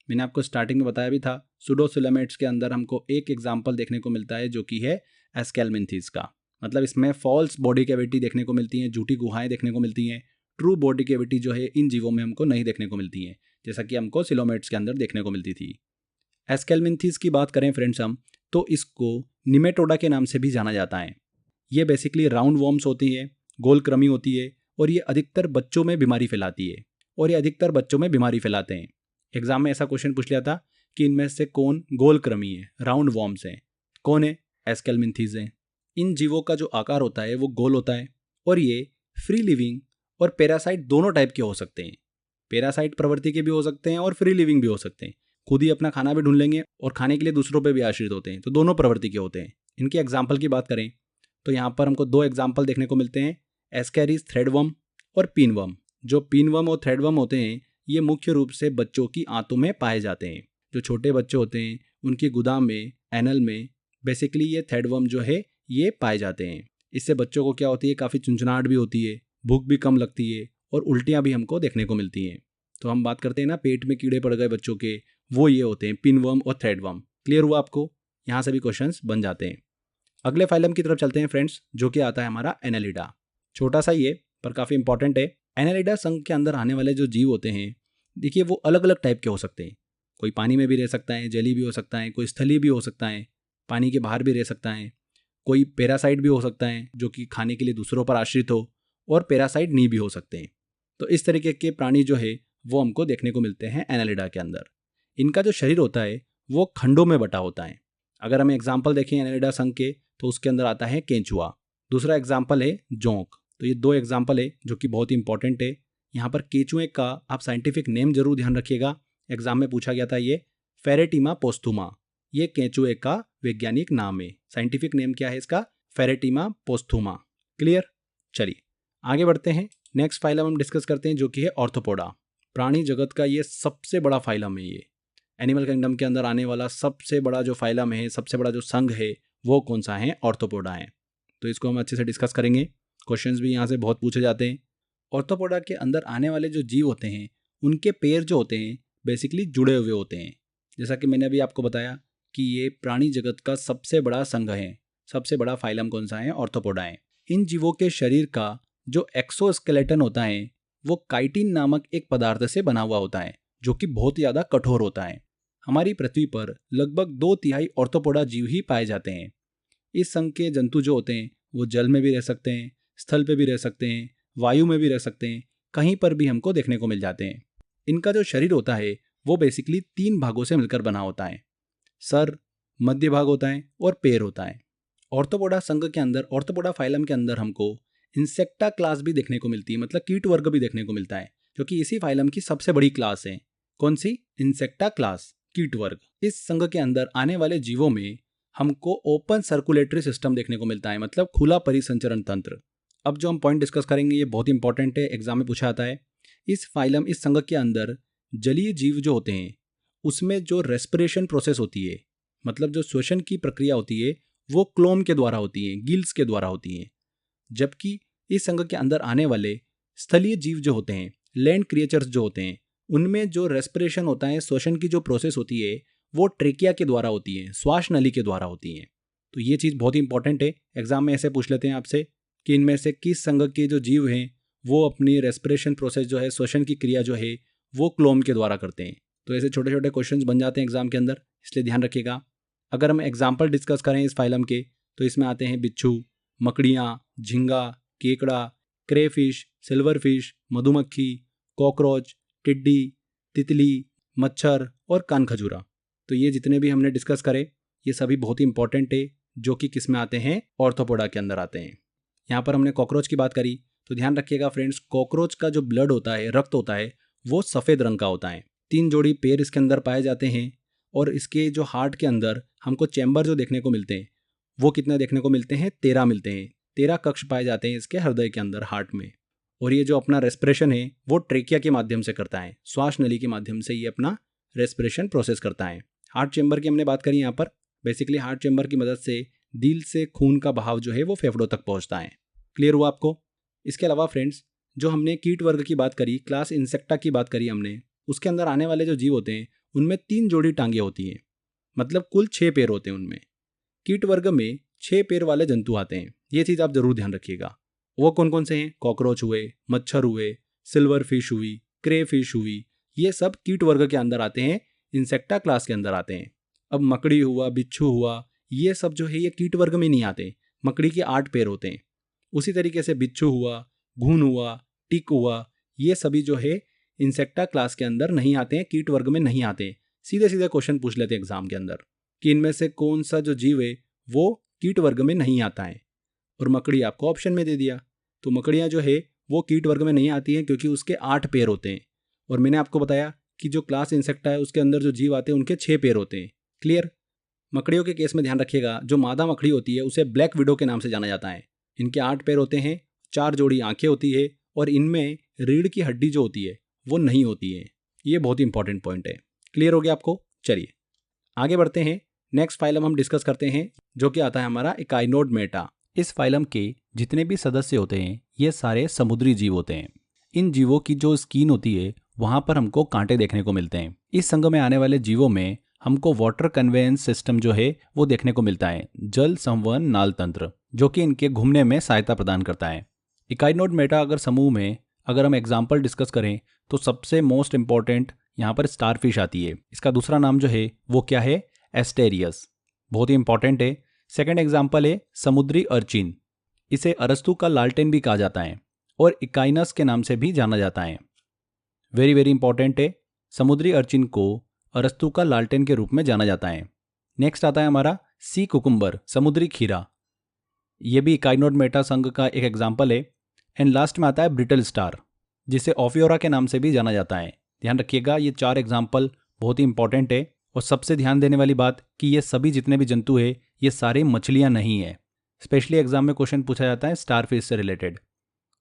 मैंने आपको स्टार्टिंग में बताया भी था, सूडोसिलेमेट्स के अंदर हमको एक एग्जाम्पल देखने को मिलता है जो कि है एस्केलमिंथीज का। मतलब इसमें फॉल्स बॉडी कैविटी देखने को मिलती हैं, झूठी गुहाएं देखने को मिलती हैं। ट्रू बॉडी कैविटी जो है इन जीवों में हमको नहीं देखने को मिलती है, जैसा कि हमको सिलोमेट्स के अंदर देखने को मिलती थी। एस्केलमिंथीज की बात करें फ्रेंड्स हम, तो इसको निमेटोडा के नाम से भी जाना जाता है। ये बेसिकली राउंड वॉर्म्स होती है, गोल कृमि होती है, और ये अधिकतर बच्चों में बीमारी फैलाती है, और ये अधिकतर बच्चों में बीमारी फैलाते हैं। एग्जाम में ऐसा क्वेश्चन पूछ लिया था कि इनमें से कौन गोल कृमि है, राउंड वॉर्म्स हैं, कौन है? एस्केलमिंथीज हैं। इन जीवों का जो आकार होता है वो गोल होता है, और ये फ्री लिविंग और पैरासाइट दोनों टाइप के हो सकते हैं। पैरासाइट प्रवृत्ति के भी हो सकते हैं और फ्री लिविंग भी हो सकते हैं। खुद ही अपना खाना भी ढूंढ लेंगे और खाने के लिए दूसरों पे भी आश्रित होते हैं, तो दोनों प्रवृत्ति के होते हैं। इनके एग्जाम्पल की बात करें तो यहाँ पर हमको 2 एग्जाम्पल देखने को मिलते हैं, एस्कैरिस थ्रेडवर्म और पिनवर्म। जो पिनवर्म और थ्रेडवर्म होते हैं ये मुख्य रूप से बच्चों की आंतों में पाए जाते हैं। जो छोटे बच्चे होते हैं उनकी गुदा में, एनल में बेसिकली ये थ्रेडवर्म जो है ये पाए जाते हैं। इससे बच्चों को क्या होती है, काफ़ी चुंचनाहट भी होती है, भूख भी कम लगती है और उल्टियाँ भी हमको देखने को मिलती हैं। तो हम बात करते हैं ना पेट में कीड़े पड़ गए बच्चों के, वो ये होते हैं पिनवर्म और थ्रेडवर्म। क्लियर हुआ आपको? यहाँ से भी क्वेश्चंस बन जाते हैं। अगले फाइलम की तरफ चलते हैं फ्रेंड्स, जो कि आता है हमारा एनेलिडा। छोटा सा ही है पर काफ़ी इंपॉर्टेंट है। एनेलिडा संघ के अंदर आने वाले जो जीव होते हैं, देखिए वो अलग अलग टाइप के हो सकते हैं। कोई पानी में भी रह सकता है, जली भी हो सकता है, कोई स्थलीय भी हो सकता है, पानी के बाहर भी रह सकता है, कोई पैरासाइट भी हो सकता है जो कि खाने के लिए दूसरों पर आश्रित हो, और पैरासाइट नहीं भी हो सकते हैं। तो इस तरीके के प्राणी जो है वो हमको देखने को मिलते हैं एनेलिडा के अंदर। इनका जो शरीर होता है वो खंडों में बटा होता है। अगर हम एग्जाम्पल देखें एनेलिडा संघ के तो उसके अंदर आता है केंचुआ, दूसरा एग्जाम्पल है जोंक। तो ये 2 एग्जाम्पल है जो कि बहुत ही इंपॉर्टेंट है। यहाँ पर केंचुए का आप साइंटिफिक नेम जरूर ध्यान रखिएगा, एग्जाम में पूछा गया था ये फेरेटिमा पोस्थुमा, ये केंचुए का वैज्ञानिक नाम है। साइंटिफिक नेम क्या है इसका? फेरेटिमा पोस्थुमा। क्लियर? चलिए आगे बढ़ते हैं। नेक्स्ट फाइलम हम डिस्कस करते हैं जो कि है ऑर्थोपोडा। प्राणी जगत का ये सबसे बड़ा फाइलम है। ये एनिमल किंगडम के अंदर आने वाला सबसे बड़ा जो फाइलम है, सबसे बड़ा जो संघ है, वो कौन सा है? ऑर्थोपोडा है। तो इसको हम अच्छे से डिस्कस करेंगे। क्वेश्चंस भी यहाँ से बहुत पूछे जाते हैं। ऑर्थोपोडा के अंदर आने वाले जो जीव होते हैं उनके पैर जो होते हैं बेसिकली जुड़े हुए होते हैं। जैसा कि मैंने अभी आपको बताया कि ये प्राणी जगत का सबसे बड़ा संघ है। सबसे बड़ा फाइलम कौन सा है? ऑर्थोपोडा है। इन जीवों के शरीर का जो एक्सोस्केलेटन होता है वो काइटिन नामक एक पदार्थ से बना हुआ होता है जो कि बहुत ज़्यादा कठोर होता है। हमारी पृथ्वी पर लगभग 2/3 ऑर्थोपोडा जीव ही पाए जाते हैं। इस संघ के जंतु जो होते हैं वो जल में भी रह सकते हैं, स्थल पे भी रह सकते हैं, वायु में भी रह सकते हैं, कहीं पर भी हमको देखने को मिल जाते हैं। इनका जो शरीर होता है वो बेसिकली 3 भागों से मिलकर बना होता है। सर, मध्य भाग होता है और पैर होता है। ऑर्थोपोडा संघ के अंदर, ऑर्थोपोडा फाइलम के अंदर हमको इंसेक्टा क्लास भी देखने को मिलती है, मतलब कीट वर्ग भी देखने को मिलता है, जो कि इसी फाइलम की सबसे बड़ी क्लास है। कौन सी? इंसेक्टा क्लास, कीट वर्ग। इस संघ के अंदर आने वाले जीवों में हमको ओपन सर्कुलेटरी सिस्टम देखने को मिलता है, मतलब खुला परिसंचरण तंत्र। अब जो हम पॉइंट डिस्कस करेंगे ये बहुत इंपॉर्टेंट है, एग्जाम में पूछा आता है। इस फाइलम, इस संघ के अंदर जलीय जीव जो होते हैं उसमें जो रेस्पिरेशन प्रोसेस होती है, मतलब जो श्वसन की प्रक्रिया होती है, वो क्लोम के द्वारा होती है, गिल्स के द्वारा होती है। जबकि इस संघ के अंदर आने वाले स्थलीय जीव जो होते हैं, लैंड क्रिएचर्स जो होते हैं, उनमें जो रेस्पिरेशन होता है, श्वसन की जो प्रोसेस होती है, वो ट्रेकिया के द्वारा होती है, श्वास नली के द्वारा होती है। तो ये चीज़ बहुत ही इंपॉर्टेंट है। एग्जाम में ऐसे पूछ लेते हैं आपसे कि इनमें से किस संघ के जो जीव हैं वो अपनी रेस्पिरेशन प्रोसेस जो है, श्वसन की क्रिया जो है, वो क्लोम के द्वारा करते हैं। तो ऐसे छोटे छोटे क्वेश्चंस बन जाते हैं एग्जाम के अंदर, इसलिए ध्यान रखिएगा। अगर हम एग्जाम्पल डिस्कस करें इस फाइलम के तो इसमें आते हैं बिच्छू, मकड़ियाँ, झींगा, केकड़ा, क्रेफिश, सिल्वर फिश, मधुमक्खी, कॉकरोच, टिड्डी, तितली, मच्छर और कान खजूरा। तो ये जितने भी हमने डिस्कस करे ये सभी बहुत ही इंपॉर्टेंट है, जो कि किस में आते हैं? ऑर्थोपोडा के अंदर आते हैं। यहाँ पर हमने कॉकरोच की बात करी तो ध्यान रखिएगा फ्रेंड्स, कॉकरोच का जो ब्लड होता है, रक्त होता है, वो सफ़ेद रंग का होता है। 3 जोड़ी पैर इसके अंदर पाए जाते हैं, और इसके जो हार्ट के अंदर हमको चैम्बर जो देखने को मिलते हैं वो कितने देखने को मिलते हैं? 13 मिलते हैं। 13 कक्ष पाए जाते हैं इसके हृदय के अंदर, हार्ट में। और ये जो अपना रेस्पिरेशन है वो ट्रेकिया के माध्यम से करता है, श्वास नली के माध्यम से ये अपना रेस्पिरेशन प्रोसेस करता है। हार्ट चैम्बर की हमने बात करी यहाँ पर, बेसिकली हार्ट चैम्बर की मदद से दिल से खून का बहाव जो है वो फेफड़ों तक पहुँचता है। क्लियर हुआ आपको? इसके अलावा फ्रेंड्स, जो हमने कीट वर्ग की बात करी, क्लास इंसेक्टा की बात करी हमने, उसके अंदर आने वाले जो जीव होते हैं उनमें 3 जोड़ी टांगे होती हैं, मतलब कुल 6 पैर होते हैं उनमें। कीट वर्ग में 6 पैर वाले जंतु आते हैं, ये चीज़ आप जरूर ध्यान रखिएगा। वो कौन कौन से हैं? कॉकरोच हुए, मच्छर हुए, सिल्वर फिश हुई, क्रे फिश हुई, ये सब कीट वर्ग के अंदर आते हैं, इंसेक्टा क्लास के अंदर आते हैं। अब मकड़ी हुआ, बिच्छू हुआ, ये सब जो है ये कीट वर्ग में नहीं आते। मकड़ी के 8 पैर होते हैं। उसी तरीके से बिच्छू हुआ, घुन हुआ, टिक हुआ, ये सभी जो है इंसेक्टा क्लास के अंदर नहीं आते हैं, कीट वर्ग में नहीं आते। सीधे सीधे क्वेश्चन पूछ लेते हैं एग्जाम के अंदर कि इनमें से कौन सा जो जीव है वो कीट वर्ग में नहीं आता है, और मकड़ी आपको ऑप्शन में दे दिया। तो मकड़ियाँ जो है वो कीट वर्ग में नहीं आती हैं क्योंकि उसके 8 पैर होते हैं, और मैंने आपको बताया कि जो क्लास इंसेक्टा है उसके अंदर जो जीव आते हैं उनके 6 पैर होते हैं। क्लियर? मकड़ियों के केस में ध्यान रखिएगा, जो मादा मकड़ी होती है उसे ब्लैक विडो के नाम से जाना जाता है। इनके 8 पैर होते हैं, 4 जोड़ी आंखें होती है, और इनमें रीढ़ की हड्डी जो होती है वो नहीं होती है। ये बहुत ही इंपॉर्टेंट पॉइंट है। क्लियर हो गया आपको? चलिए आगे बढ़ते हैं। नेक्स्ट फाइलम हम डिस्कस करते हैं जो कि आता है हमारा इकाइनोडर्मेटा। इस फाइलम के जितने भी सदस्य होते हैं ये सारे समुद्री जीव होते हैं। इन जीवों की जो स्किन होती है वहाँ पर हमको कांटे देखने को मिलते हैं। इस संघ में आने वाले जीवों में हमको वाटर कन्वेयंस सिस्टम जो है वो देखने को मिलता है, जल संवहन नाल तंत्र, जो कि इनके घूमने में सहायता प्रदान करता है। इकाइनोडर्मेटा अगर समूह में अगर हम एग्जाम्पल डिस्कस करें तो सबसे मोस्ट इंपॉर्टेंट यहाँ पर स्टारफिश आती है। इसका दूसरा नाम जो है वो क्या है? एस्टेरियस, बहुत ही इंपॉर्टेंट है। सेकंड एग्जाम्पल है समुद्री अर्चिन, इसे अरस्तु का लालटेन भी कहा जाता है और इकाइनस के नाम से भी जाना जाता है। वेरी वेरी इंपॉर्टेंट है, समुद्री अर्चिन को अरस्तु का लालटेन के रूप में जाना जाता है। नेक्स्ट आता है हमारा सी कुकुम्बर, समुद्री खीरा, ये भी इकाइनोडर्मेटा संघ का एक एग्जाम्पल है। एंड लास्ट में आता है ब्रिटल स्टार, जिसे ऑफियोरा के नाम से भी जाना जाता है। ध्यान रखिएगा, ये 4 एग्जाम्पल बहुत ही इंपॉर्टेंट है। और सबसे ध्यान देने वाली बात कि ये सभी जितने भी जंतु है ये सारे मछलियाँ नहीं है। स्पेशली एग्जाम में क्वेश्चन पूछा जाता है स्टारफिश से रिलेटेड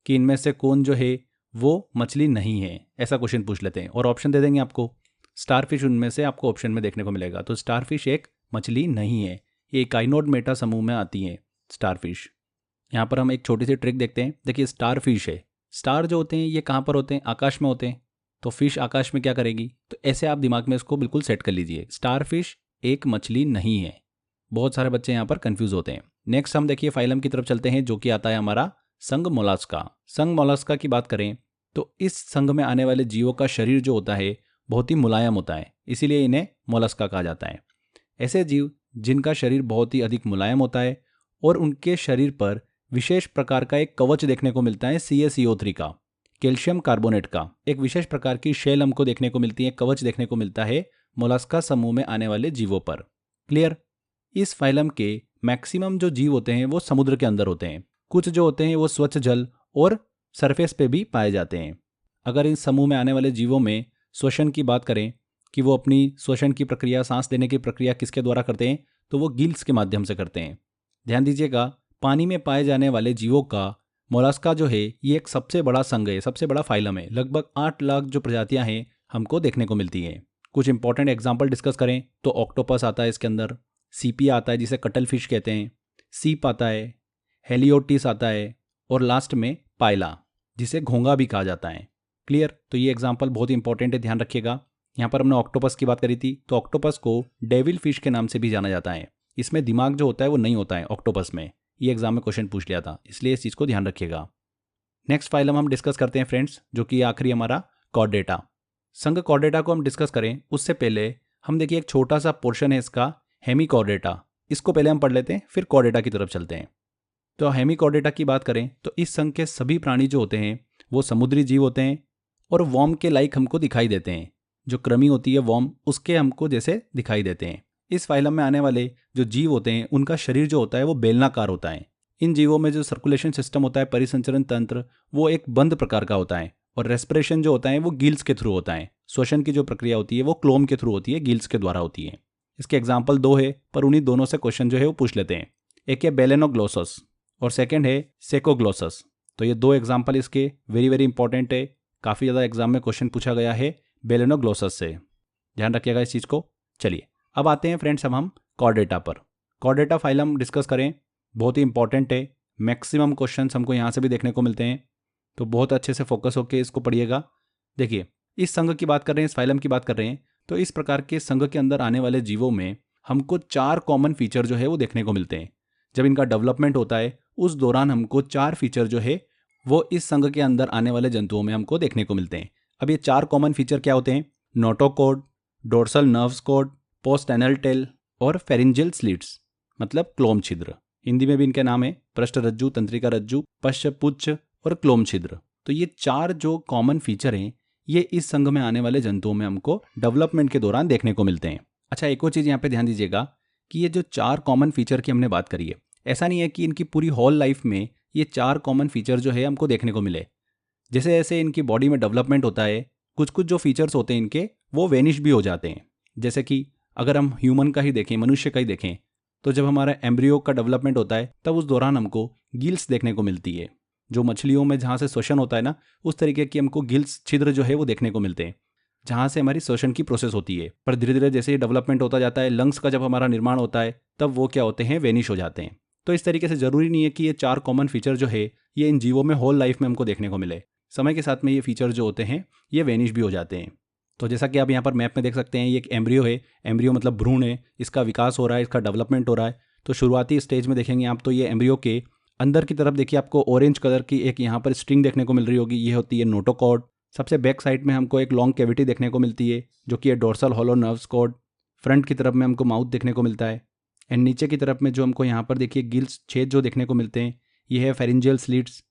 कि इनमें से कौन जो है वो मछली नहीं है, ऐसा क्वेश्चन पूछ लेते हैं और ऑप्शन दे देंगे आपको। स्टारफिश उनमें से आपको ऑप्शन में देखने को मिलेगा, तो स्टारफिश एक मछली नहीं है, ये इकाइनोडर्मेटा समूह में आती है स्टारफिश। यहाँ पर हम एक छोटी सी ट्रिक देखते हैं। देखिए स्टारफिश है, स्टार जो होते हैं ये कहाँ पर होते हैं? आकाश में होते हैं। तो फिश आकाश में क्या करेगी? तो ऐसे आप दिमाग में इसको बिल्कुल सेट कर लीजिए, स्टारफिश एक मछली नहीं है। बहुत सारे बच्चे यहाँ पर कंफ्यूज होते हैं। नेक्स्ट हम देखिए फाइलम की तरफ चलते हैं जो कि आता है हमारा संघ मोलास्का। संघ मोलास्का की बात करें तो इस संघ में आने वाले जीवों का शरीर जो होता है बहुत ही मुलायम होता है, इसीलिए इन्हें मोलास्का कहा जाता है। ऐसे जीव जिनका शरीर बहुत ही अधिक मुलायम होता है और उनके शरीर पर विशेष प्रकार का एक कवच देखने को मिलता है CaCO3 का, कैल्शियम कार्बोनेट का एक विशेष प्रकार की शेल हमको देखने को मिलती है, कवच देखने को मिलता है मोलास्का समूह में आने वाले जीवों पर। क्लियर? इस फाइलम के मैक्सिमम जो जीव होते हैं वो समुद्र के अंदर होते हैं, कुछ जो होते हैं वो स्वच्छ जल और सरफेस पे भी पाए जाते हैं। अगर इस समूह में आने वाले जीवों में श्वसन की बात करें कि वो अपनी श्वसन की प्रक्रिया, सांस लेने की प्रक्रिया किसके द्वारा करते हैं, तो वो गिल्स के माध्यम से करते हैं। ध्यान दीजिएगा, पानी में पाए जाने वाले जीवों का मोलास्का जो है ये एक सबसे बड़ा संघ है, सबसे बड़ा फाइलम है। लगभग 8 लाख जो प्रजातियां हैं हमको देखने को मिलती हैं। कुछ इंपॉर्टेंट एग्जाम्पल डिस्कस करें तो ऑक्टोपस आता है इसके अंदर, सीपिया आता है जिसे कटल फिश कहते हैं, सीप आता है, हेलियोटिस आता है, और लास्ट में पायला जिसे घोंगा भी कहा जाता है। क्लियर? तो ये एग्जाम्पल बहुत ही इंपॉर्टेंट है, ध्यान रखिएगा। यहाँ पर हमने ऑक्टोपस की बात करी थी, तो ऑक्टोपस को डेविल फिश के नाम से भी जाना जाता है। इसमें दिमाग जो होता है वो नहीं होता है ऑक्टोपस में, ये एग्जाम में क्वेश्चन पूछ लिया था, इसलिए इस चीज़ को ध्यान रखिएगा। नेक्स्ट फाइलम हम डिस्कस करते हैं फ्रेंड्स, जो कि आखिरी हमारा कॉर्डेटा। संघ कॉर्डेटा को हम डिस्कस करें उससे पहले हम देखिए एक छोटा सा पोर्शन है इसका, हेमिकॉर्डेटा, इसको पहले हम पढ़ लेते हैं फिर कॉर्डेटा की तरफ चलते हैं। तो हेमिकॉर्डेटा की बात करें तो इस संघ के सभी प्राणी जो होते हैं वो समुद्री जीव होते हैं और वॉर्म के लाइक हमको दिखाई देते हैं। जो कृमि होती है वॉर्म, उसके हमको जैसे दिखाई देते हैं। इस फाइलम में आने वाले जो जीव होते हैं उनका शरीर जो होता है वो बेलनाकार होता है। इन जीवों में जो सर्कुलेशन सिस्टम होता है, परिसंचरण तंत्र, वो एक बंद प्रकार का होता है और रेस्पिरेशन जो होता है वो गिल्स के थ्रू होता है। श्वसन की जो प्रक्रिया होती है वो क्लोम के थ्रू होती है, गिल्स के द्वारा होती है। इसके एग्जाम्पल 2 है, पर उन्हीं दोनों से क्वेश्चन जो है वो पूछ लेते हैं। एक है बेलेनोग्लोसस और सेकेंड है सेकोग्लोसस। तो ये 2 एग्जाम्पल इसके वेरी वेरी इंपॉर्टेंट है, काफ़ी ज़्यादा एग्जाम में क्वेश्चन पूछा गया है बेलेनोग्लोसस से, ध्यान रखिएगा इस चीज़ को। चलिए अब आते हैं फ्रेंड्स हम कॉर्डेटा पर। कॉर्डेटा फाइलम डिस्कस करें, बहुत ही इंपॉर्टेंट है, मैक्सिमम क्वेश्चंस हमको यहाँ से भी देखने को मिलते हैं, तो बहुत अच्छे से फोकस होकर इसको पढ़िएगा। देखिए इस संघ की बात कर रहे हैं, इस फाइलम की बात कर रहे हैं, तो इस प्रकार के संघ के अंदर आने वाले जीवों में हमको 4 कॉमन फीचर जो है वो देखने को मिलते हैं। जब इनका डेवलपमेंट होता है उस दौरान हमको 4 फीचर जो है वो इस संघ के अंदर आने वाले जंतुओं में हमको देखने को मिलते हैं। अब ये 4 कॉमन फीचर क्या होते हैं? Notochord, dorsal nerves cord, post anal tail और फेरिंजियल स्लिट्स, मतलब क्लोम छिद्र। हिंदी में भी इनके नाम है पृष्ठ रज्जु, तंत्रिका रज्जु, पश्च पुच्छ और क्लोम छिद्र। तो ये 4 जो कॉमन फीचर हैं ये इस संघ में आने वाले जंतुओं में हमको डेवलपमेंट के दौरान देखने को मिलते हैं। अच्छा, एक और चीज़ यहाँ पे ध्यान दीजिएगा कि ये जो 4 कॉमन फीचर की हमने बात करी है, ऐसा नहीं है कि इनकी पूरी होल लाइफ में ये 4 कॉमन फीचर जो है हमको देखने को मिले। जैसे जैसे इनकी बॉडी में डेवलपमेंट होता है कुछ कुछ जो फीचर्स होते हैं इनके वो वेनिश भी हो जाते हैं। जैसे कि अगर हम ह्यूमन का ही देखें, मनुष्य का ही देखें, तो जब हमारा एम्ब्रियो का डेवलपमेंट होता है तब उस दौरान हमको गिल्स देखने को मिलती है। जो मछलियों में जहाँ से श्वसन होता है ना, उस तरीके की हमको गिल्स छिद्र जो है वो देखने को मिलते हैं जहाँ से हमारी श्वसन की प्रोसेस होती है। पर धीरे धीरे जैसे डेवलपमेंट होता जाता है, लंग्स का जब हमारा निर्माण होता है तब वो क्या होते हैं, वेनिश हो जाते हैं। तो इस तरीके से ज़रूरी नहीं है कि ये 4 कॉमन फीचर जो है ये इन जीवों में होल लाइफ में हमको देखने को मिले। समय के साथ में ये फीचर जो होते हैं ये वेनिश भी हो जाते हैं। तो जैसा कि आप यहाँ पर मैप में देख सकते हैं, ये एक एम्ब्रियो है। एम्ब्रियो मतलब भ्रूण है, इसका विकास हो रहा है, इसका डेवलपमेंट हो रहा है। तो शुरुआती स्टेज में देखेंगे आप तो ये एम्ब्रियो के अंदर की तरफ देखिए आपको ऑरेंज कलर की एक यहाँ पर स्ट्रिंग देखने को मिल रही होगी, ये होती है नोटोकॉर्ड। सबसे बैक साइड में हमको एक लॉन्ग कैविटी देखने को मिलती है जो कि है dorsal hollow nerves cord. Front की तरफ में हमको माउथ देखने को मिलता है। एंड नीचे की तरफ में जो हमको यहाँ पर देखिए गिल्स छेद जो देखने को मिलते हैं ये है फेरिंजियल स्लिट्स।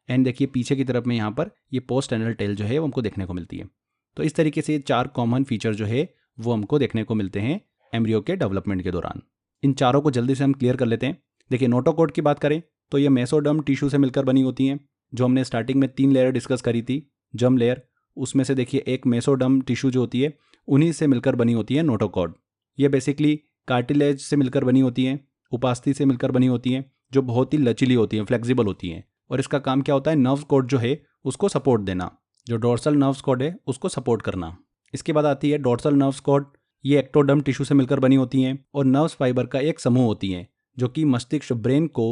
एंड देखिए पीछे की तरफ में यहाँ पर ये पोस्ट एनल टेल जो है वो हमको देखने को मिलती है। तो इस तरीके से 4 कॉमन फीचर जो है वो हमको देखने को मिलते हैं एम्ब्रियो के डेवलपमेंट के दौरान। इन चारों को जल्दी से हम क्लियर कर लेते हैं। देखिए, नोटोकॉर्ड की बात करें तो ये मेसोडर्म टिश्यू से मिलकर बनी होती हैं, जो हमने स्टार्टिंग में 3 लेयर डिस्कस करी थी। जर्म लेयर, उसमें से देखिए एक मेसोडर्म टिश्यू जो होती है उन्हीं से मिलकर बनी होती है नोटोकॉर्ड। ये बेसिकली कार्टिलेज से मिलकर बनी होती हैं, उपास्थि से मिलकर बनी होती हैं, जो बहुत ही लचीली होती हैं, फ्लेक्सिबल होती हैं। और इसका काम क्या होता है, नर्व कॉर्ड जो है उसको सपोर्ट देना, जो डोर्सल नर्व्स कॉर्ड है उसको सपोर्ट करना। इसके बाद आती है डोर्सल नर्व्स कॉर्ड। ये एक्टोडर्म टिश्यू से मिलकर बनी होती हैं और नर्व्स फाइबर का एक समूह होती हैं जो कि मस्तिष्क ब्रेन को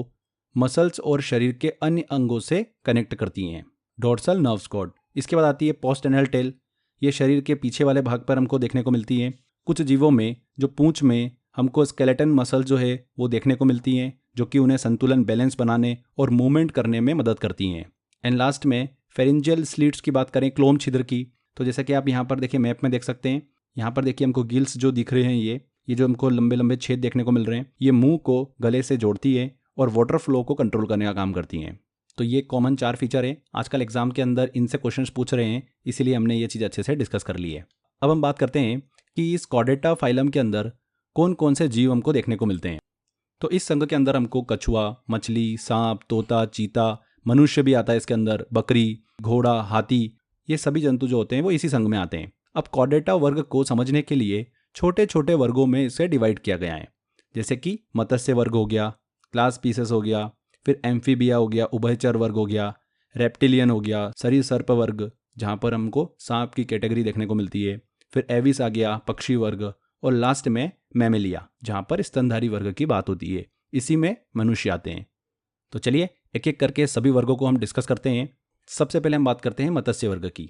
मसल्स और शरीर के अन्य अंगों से कनेक्ट करती हैं, डोर्सल नर्व्स कॉर्ड। इसके बाद आती है पोस्ट एनल टेल। ये शरीर के पीछे वाले भाग पर हमको देखने को मिलती है। कुछ जीवों में जो पूंछ में हमको स्केलेटन मसल जो है वो देखने को मिलती हैं, जो कि उन्हें संतुलन, बैलेंस बनाने और मूवमेंट करने में मदद करती हैं। एंड लास्ट में फेरिंजियल स्लिट्स की बात करें, क्लोम छिद्र की, तो जैसा कि आप यहाँ पर देखिए मैप में देख सकते हैं, यहाँ पर देखिए हमको गिल्स जो दिख रहे हैं, ये जो हमको लंबे लंबे छेद देखने को मिल रहे हैं, ये मुंह को गले से जोड़ती है और वाटर फ्लो को कंट्रोल करने का काम करती हैं। तो ये कॉमन 4 फीचर है। आजकल एग्जाम के अंदर इनसे क्वेश्चंस पूछ रहे हैं, इसीलिए हमने ये चीज़ अच्छे से डिस्कस कर ली है। अब हम बात करते हैं कि इस कॉर्डेटा फाइलम के अंदर कौन कौन से जीव हमको देखने को मिलते हैं। तो इस संघ के अंदर हमको कछुआ, मछली, सांप, तोता, चीता, मनुष्य भी आता है इसके अंदर, बकरी, घोड़ा, हाथी, ये सभी जंतु जो होते हैं वो इसी संघ में आते हैं। अब कॉर्डेटा वर्ग को समझने के लिए छोटे छोटे वर्गों में इसे डिवाइड किया गया है, जैसे कि मत्स्य वर्ग हो गया, क्लास पीसेस हो गया, फिर एम्फीबिया हो गया, उभयचर वर्ग हो गया, रेप्टिलियन हो गया, सरीसर्प वर्ग जहाँ पर हमको सांप की कैटेगरी देखने को मिलती है, फिर एविस आ गया, पक्षी वर्ग, और लास्ट में मैमेलिया जहाँ पर स्तनधारी वर्ग की बात होती है। इसी में मनुष्य आते हैं। तो चलिए एक एक करके सभी वर्गों को हम डिस्कस करते हैं। सबसे पहले हम बात करते हैं मत्स्य वर्ग की।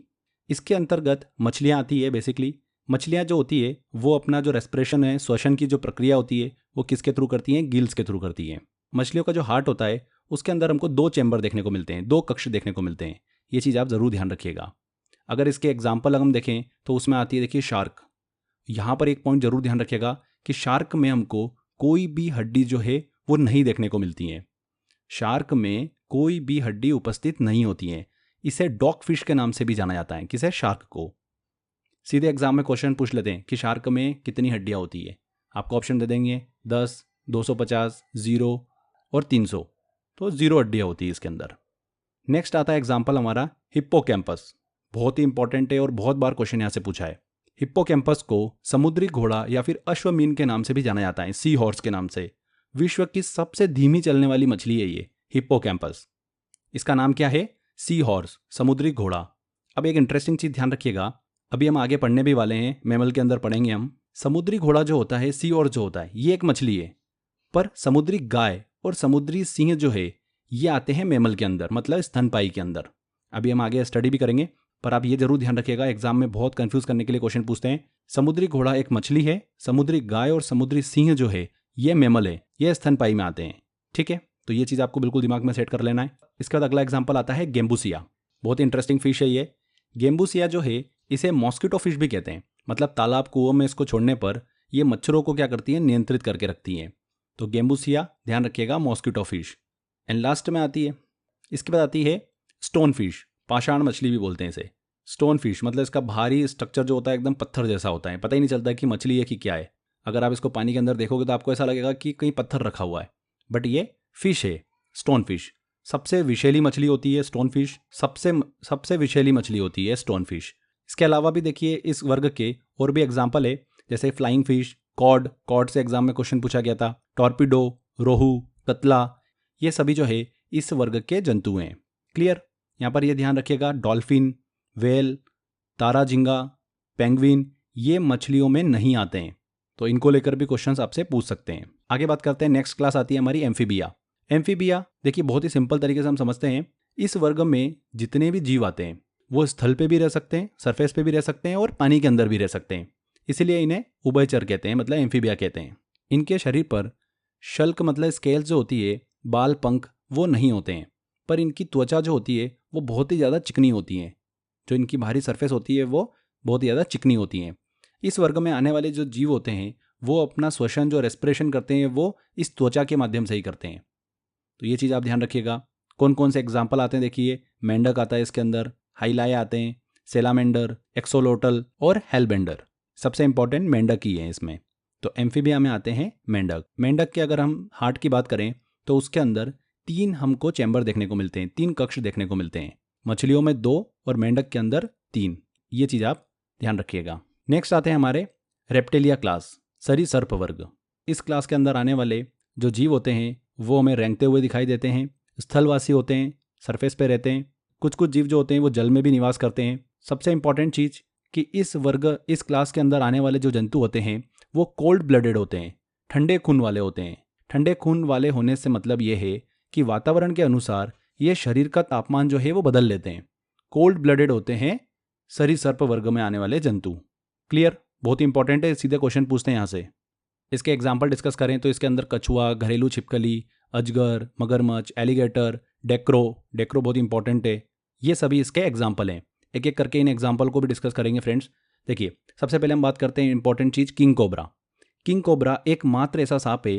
इसके अंतर्गत मछलियाँ आती है। बेसिकली मछलियाँ जो होती है वो अपना जो रेस्पिरेशन है, श्वसन की जो प्रक्रिया होती है वो किसके थ्रू करती हैं, गिल्स के थ्रू करती हैं। मछलियों का जो हार्ट होता है उसके अंदर हमको 2 चैम्बर देखने को मिलते हैं, 2 कक्ष देखने को मिलते हैं। ये चीज़ आप ज़रूर ध्यान रखिएगा। अगर इसके एग्जाम्पल हम देखें तो उसमें आती है देखिए शार्क। यहाँ पर एक पॉइंट जरूर ध्यान रखिएगा कि शार्क में हमको कोई भी हड्डी जो है वो नहीं देखने को मिलती है। शार्क में कोई भी हड्डी उपस्थित नहीं होती है। इसे डॉग फिश के नाम से भी जाना जाता है। किसे? शार्क को। सीधे एग्जाम में क्वेश्चन पूछ लेते हैं कि शार्क में कितनी हड्डियाँ होती है। आपको ऑप्शन दे देंगे 10, 250, 0 और 300। तो 0 हड्डियाँ होती है इसके अंदर। नेक्स्ट आता है एग्जाम्पल हमारा हिप्पोकैम्पस। बहुत ही इंपॉर्टेंट है और बहुत बार क्वेश्चन यहाँ से पूछा है। हिप्पोकैम्पस को समुद्री घोड़ा या फिर अश्वमीन के नाम से भी जाना जाता है, सी हॉर्स के नाम से। विश्व की सबसे धीमी चलने वाली मछली है ये हिप्पोकैम्पस। इसका नाम क्या है? सी हॉर्स, समुद्री घोड़ा। अब एक इंटरेस्टिंग चीज़ ध्यान रखिएगा, अभी हम आगे पढ़ने भी वाले हैं, मैमल के अंदर पढ़ेंगे हम। समुद्री घोड़ा जो होता है, सी हॉर्स जो होता है, ये एक मछली है, पर समुद्री गाय और समुद्री सिंह जो है ये आते हैं मैमल के अंदर, मतलब स्तनपायी के अंदर। अभी हम आगे स्टडी भी करेंगे। पर आप ये जरूर ध्यान रखिएगा, एग्जाम में बहुत कंफ्यूज करने के लिए क्वेश्चन पूछते हैं। समुद्री घोड़ा एक मछली है, समुद्री गाय और समुद्री सिंह जो है ये मैमल है, ये स्तनपायी में आते हैं। ठीक है, तो ये चीज़ आपको बिल्कुल दिमाग में सेट कर लेना है। इसके बाद अगला एग्जाम्पल आता है गेम्बूसिया। बहुत इंटरेस्टिंग फिश है ये। गेम्बूसिया जो है इसे मॉस्किटो फिश भी कहते हैं, मतलब तालाब कुओं में इसको छोड़ने पर ये मच्छरों को क्या करती है, नियंत्रित करके रखती हैं। तो गेम्बूसिया ध्यान रखिएगा, मॉस्किटो फिश। एंड लास्ट में आती है, इसके बाद आती है स्टोन फिश, पाषाण मछली भी बोलते हैं इसे। स्टोन फिश मतलब इसका भारी स्ट्रक्चर जो होता है एकदम पत्थर जैसा होता है, पता ही नहीं चलता कि मछली है कि क्या है। अगर आप इसको पानी के अंदर देखोगे तो आपको ऐसा लगेगा कि कहीं पत्थर रखा हुआ है, बट ये फिश है, स्टोन फिश। सबसे विषैली मछली होती है स्टोन फिश, सबसे विषैली मछली होती है स्टोन फिश। इसके अलावा भी देखिए इस वर्ग के और भी एग्जाम्पल है, जैसे फ्लाइंग फिश, कॉड से एग्जाम में क्वेश्चन पूछा गया था, टॉर्पिडो, रोहू, कतला, ये सभी जो है इस वर्ग के जंतु हैं। क्लियर? यहाँ पर ये ध्यान रखिएगा, डॉल्फिन, वेल, तारा झींगा, पेंगुइन ये मछलियों में नहीं आते हैं, तो इनको लेकर भी क्वेश्चंस आपसे पूछ सकते हैं। आगे बात करते हैं, नेक्स्ट क्लास आती है हमारी एम्फीबिया। एम्फीबिया देखिए बहुत ही सिंपल तरीके से हम समझते हैं, इस वर्ग में जितने भी जीव आते हैं वो स्थल पे भी रह सकते हैं, सरफेस पे भी रह सकते हैं और पानी के अंदर भी रह सकते हैं, इसीलिए इन्हें उभयचर कहते हैं, मतलब एम्फीबिया कहते हैं। इनके शरीर पर शल्क मतलब स्केल्स जो होती है, बाल, पंख वो नहीं होते हैं, पर इनकी त्वचा जो होती है वो बहुत ही ज़्यादा चिकनी होती है। जो इनकी बाहरी सरफेस होती है वो बहुत ही ज़्यादा चिकनी होती हैं। इस वर्ग में आने वाले जो जीव होते हैं वो अपना श्वसन जो रेस्पिरेशन करते हैं वो इस त्वचा के माध्यम से ही करते हैं, तो ये चीज़ आप ध्यान रखिएगा। कौन कौन से एग्जाम्पल आते हैं देखिए, मेंढक आता है इसके अंदर, हाइलाए आते हैं, सेलामेंडर, एक्सोलोटल और हेलबेंडर। सबसे इंपॉर्टेंट मेंढक ही है इसमें। तो एम्फीबिया में आते हैं मेंढक। मेंढक के अगर हम हार्ट की बात करें तो उसके अंदर 3 हमको चैम्बर देखने को मिलते हैं, 3 कक्ष देखने को मिलते हैं। मछलियों में 2 और मेंढक के अंदर 3, ये चीज़ आप ध्यान रखिएगा। नेक्स्ट आते हैं हमारे रेप्टेलिया क्लास, सरीसर्प वर्ग। इस क्लास के अंदर आने वाले जो जीव होते हैं वो हमें रेंगते हुए दिखाई देते हैं, स्थलवासी होते हैं, सरफेस पे रहते हैं। कुछ कुछ जीव जो होते हैं वो जल में भी निवास करते हैं। सबसे इंपॉर्टेंट चीज़ कि इस क्लास के अंदर आने वाले जो जंतु होते हैं वो कोल्ड ब्लडेड होते हैं, ठंडे खून वाले होते हैं। ठंडे खून वाले होने से मतलब ये है कि वातावरण के अनुसार ये शरीर का तापमान जो है वो बदल लेते हैं। कोल्ड ब्लडेड होते हैं सरीसर्प वर्ग में आने वाले जंतु। क्लियर? बहुत इंपॉर्टेंट है, सीधे क्वेश्चन पूछते हैं यहाँ से। इसके एग्जाम्पल डिस्कस करें तो इसके अंदर कछुआ, घरेलू छिपकली, अजगर, मगरमच्छ, एलिगेटर, डेक्रो बहुत इंपॉर्टेंट है। ये सभी इसके एग्जाम्पल हैं। एक एक करके इन एग्जाम्पल को भी डिस्कस करेंगे फ्रेंड्स। देखिए सबसे पहले हम बात करते हैं इंपॉर्टेंट चीज़, किंग कोबरा। किंग कोबरा एकमात्र ऐसा सांप है,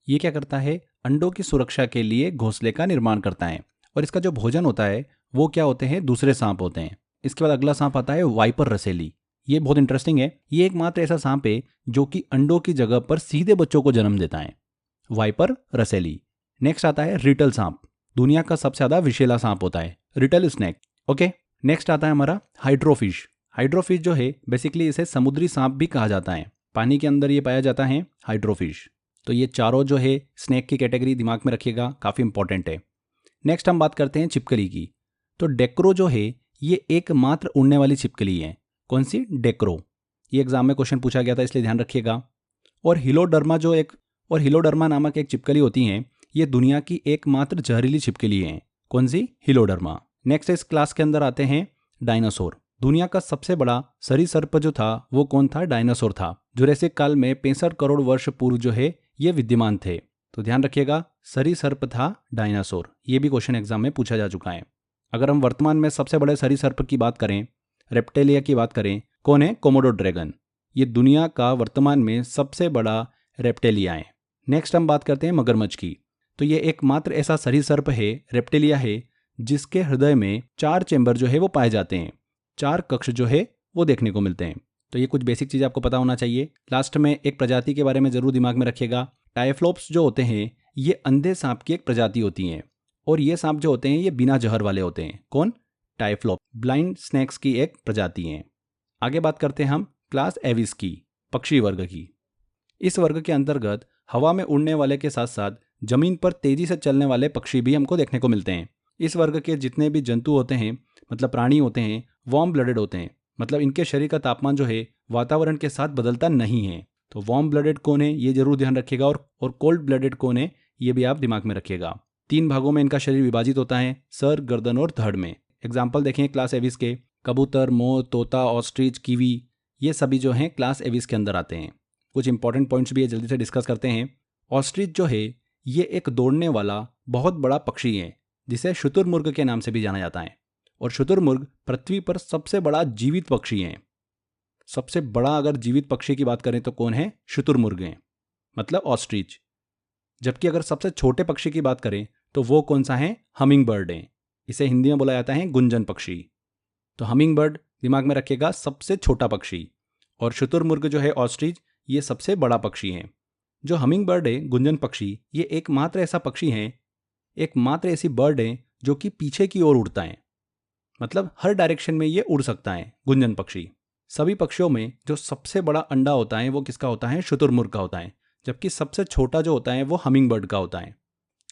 ये क्या करता है, अंडों की सुरक्षा के लिए घोंसले का निर्माण करता है, और इसका जो भोजन होता है वो क्या होते हैं, दूसरे सांप होते हैं। इसके बाद अगला सांप आता है वाइपर रसेली। ये बहुत इंटरेस्टिंग है, ये एकमात्र ऐसा सांप है जो कि अंडों की जगह पर सीधे बच्चों को जन्म देता है, वाइपर रसेली। नेक्स्ट आता है रिटल सांप, दुनिया का सबसे ज़्यादा विषैला सांप होता है, रिटल स्नेक। ओके, नेक्स्ट आता है हमारा हाइड्रोफिश। हाइड्रोफिश जो है बेसिकली इसे समुद्री सांप भी कहा जाता है, पानी के अंदर ये पाया जाता है हाइड्रोफिश। तो ये चारों जो है स्नेक की कैटेगरी दिमाग में रखिएगा, काफ़ी इंपॉर्टेंट है। नेक्स्ट हम बात करते हैं छिपकली की। तो डेक्रो जो है ये एकमात्र उड़ने वाली छिपकली है। कौन सी? डेक्रो। ये एग्जाम में क्वेश्चन पूछा गया था, इसलिए ध्यान रखिएगा। और हिलोडर्मा नामक एक छिपकली होती है, ये दुनिया की एकमात्र जहरीली छिपकली है। कौन सी? हिलोडर्मा। नेक्स्ट इस क्लास के अंदर आते हैं डायनासोर। दुनिया का सबसे बड़ा सरीसर्प जो था वो कौन था? डायनासोर था। जुरासिक काल में 65 करोड़ वर्ष पूर्व जो है ये विद्यमान थे। तो ध्यान रखिएगा, सरीसर्प था डायनासोर। ये भी क्वेश्चन एग्जाम में पूछा जा चुका है। अगर हम वर्तमान में सबसे बड़े सरीसर्प की बात करें, रेप्टेलिया की बात करें, कौन है? Komodo dragon. ये दुनिया का वर्तमान में सबसे बड़ा रेप्टेलिया है। नेक्स्ट हम बात करते हैं मगरमच्छ की। तो ये एकमात्र ऐसा सरीसर्प है, रेप्टेलिया है, जिसके हृदय में 4 चेंबर जो है वो पाए जाते हैं, 4 कक्ष जो है वो देखने को मिलते हैं। तो ये कुछ बेसिक चीज़ आपको पता होना चाहिए। लास्ट में एक प्रजाति के बारे में जरूर दिमाग में रखिएगा। टाइफ्लोप्स जो होते हैं ये अंधे सांप की एक प्रजाति होती हैं, और ये सांप जो होते हैं ये बिना जहर वाले होते हैं। कौन? टाइफ्लोप, ब्लाइंड स्नेक्स की एक प्रजाति है। आगे बात करते हैं हम क्लास एविस की, पक्षी वर्ग की। इस वर्ग के अंतर्गत हवा में उड़ने वाले के साथ साथ जमीन पर तेजी से चलने वाले पक्षी भी हमको देखने को मिलते हैं। इस वर्ग के जितने भी जंतु होते हैं, मतलब प्राणी होते हैं, वार्म ब्लडेड होते हैं, मतलब इनके शरीर का तापमान जो है वातावरण के साथ बदलता नहीं है। तो वार्म ब्लडेड कौन है ये जरूर ध्यान रखिएगा, और कोल्ड ब्लडेड कौन है ये भी आप दिमाग में रखिएगा। 3 भागों में इनका शरीर विभाजित होता है, सर, गर्दन और धड़ में। एग्जाम्पल देखें क्लास एविस के, कबूतर, मोर, तोता, ऑस्ट्रिच, कीवी, ये सभी जो हैं क्लास एविस के अंदर आते हैं। कुछ इंपॉर्टेंट पॉइंट्स भी है, जल्दी से डिस्कस करते हैं। ऑस्ट्रिच जो है ये एक दौड़ने वाला बहुत बड़ा पक्षी है जिसे शुतुरमुर्ग के नाम से भी जाना जाता है। और शुतुरमुर्ग पृथ्वी पर सबसे बड़ा जीवित पक्षी है। सबसे बड़ा अगर जीवित पक्षी की बात करें तो कौन है? शुतुरमुर्ग हैं, मतलब ऑस्ट्रिच। जबकि अगर सबसे छोटे पक्षी की बात करें तो वो कौन सा है? हमिंग बर्ड है। इसे हिंदी में बोला जाता है गुंजन पक्षी। तो हमिंग बर्ड दिमाग में रखिएगा, सबसे छोटा पक्षी। और शुतुरमुर्ग जो है ऑस्ट्रिच, ये सबसे बड़ा पक्षी है। जो हमिंग बर्ड है, गुंजन पक्षी, ये एकमात्र ऐसा पक्षी है, एकमात्र ऐसी बर्ड है जो कि पीछे की ओर उड़ता है। मतलब हर डायरेक्शन में ये उड़ सकता है गुंजन पक्षी। सभी पक्षियों में जो सबसे बड़ा अंडा होता है वो किसका होता है? शुतुरमुर्ग का होता है। जबकि सबसे छोटा जो होता है वो हमिंग बर्ड का होता है।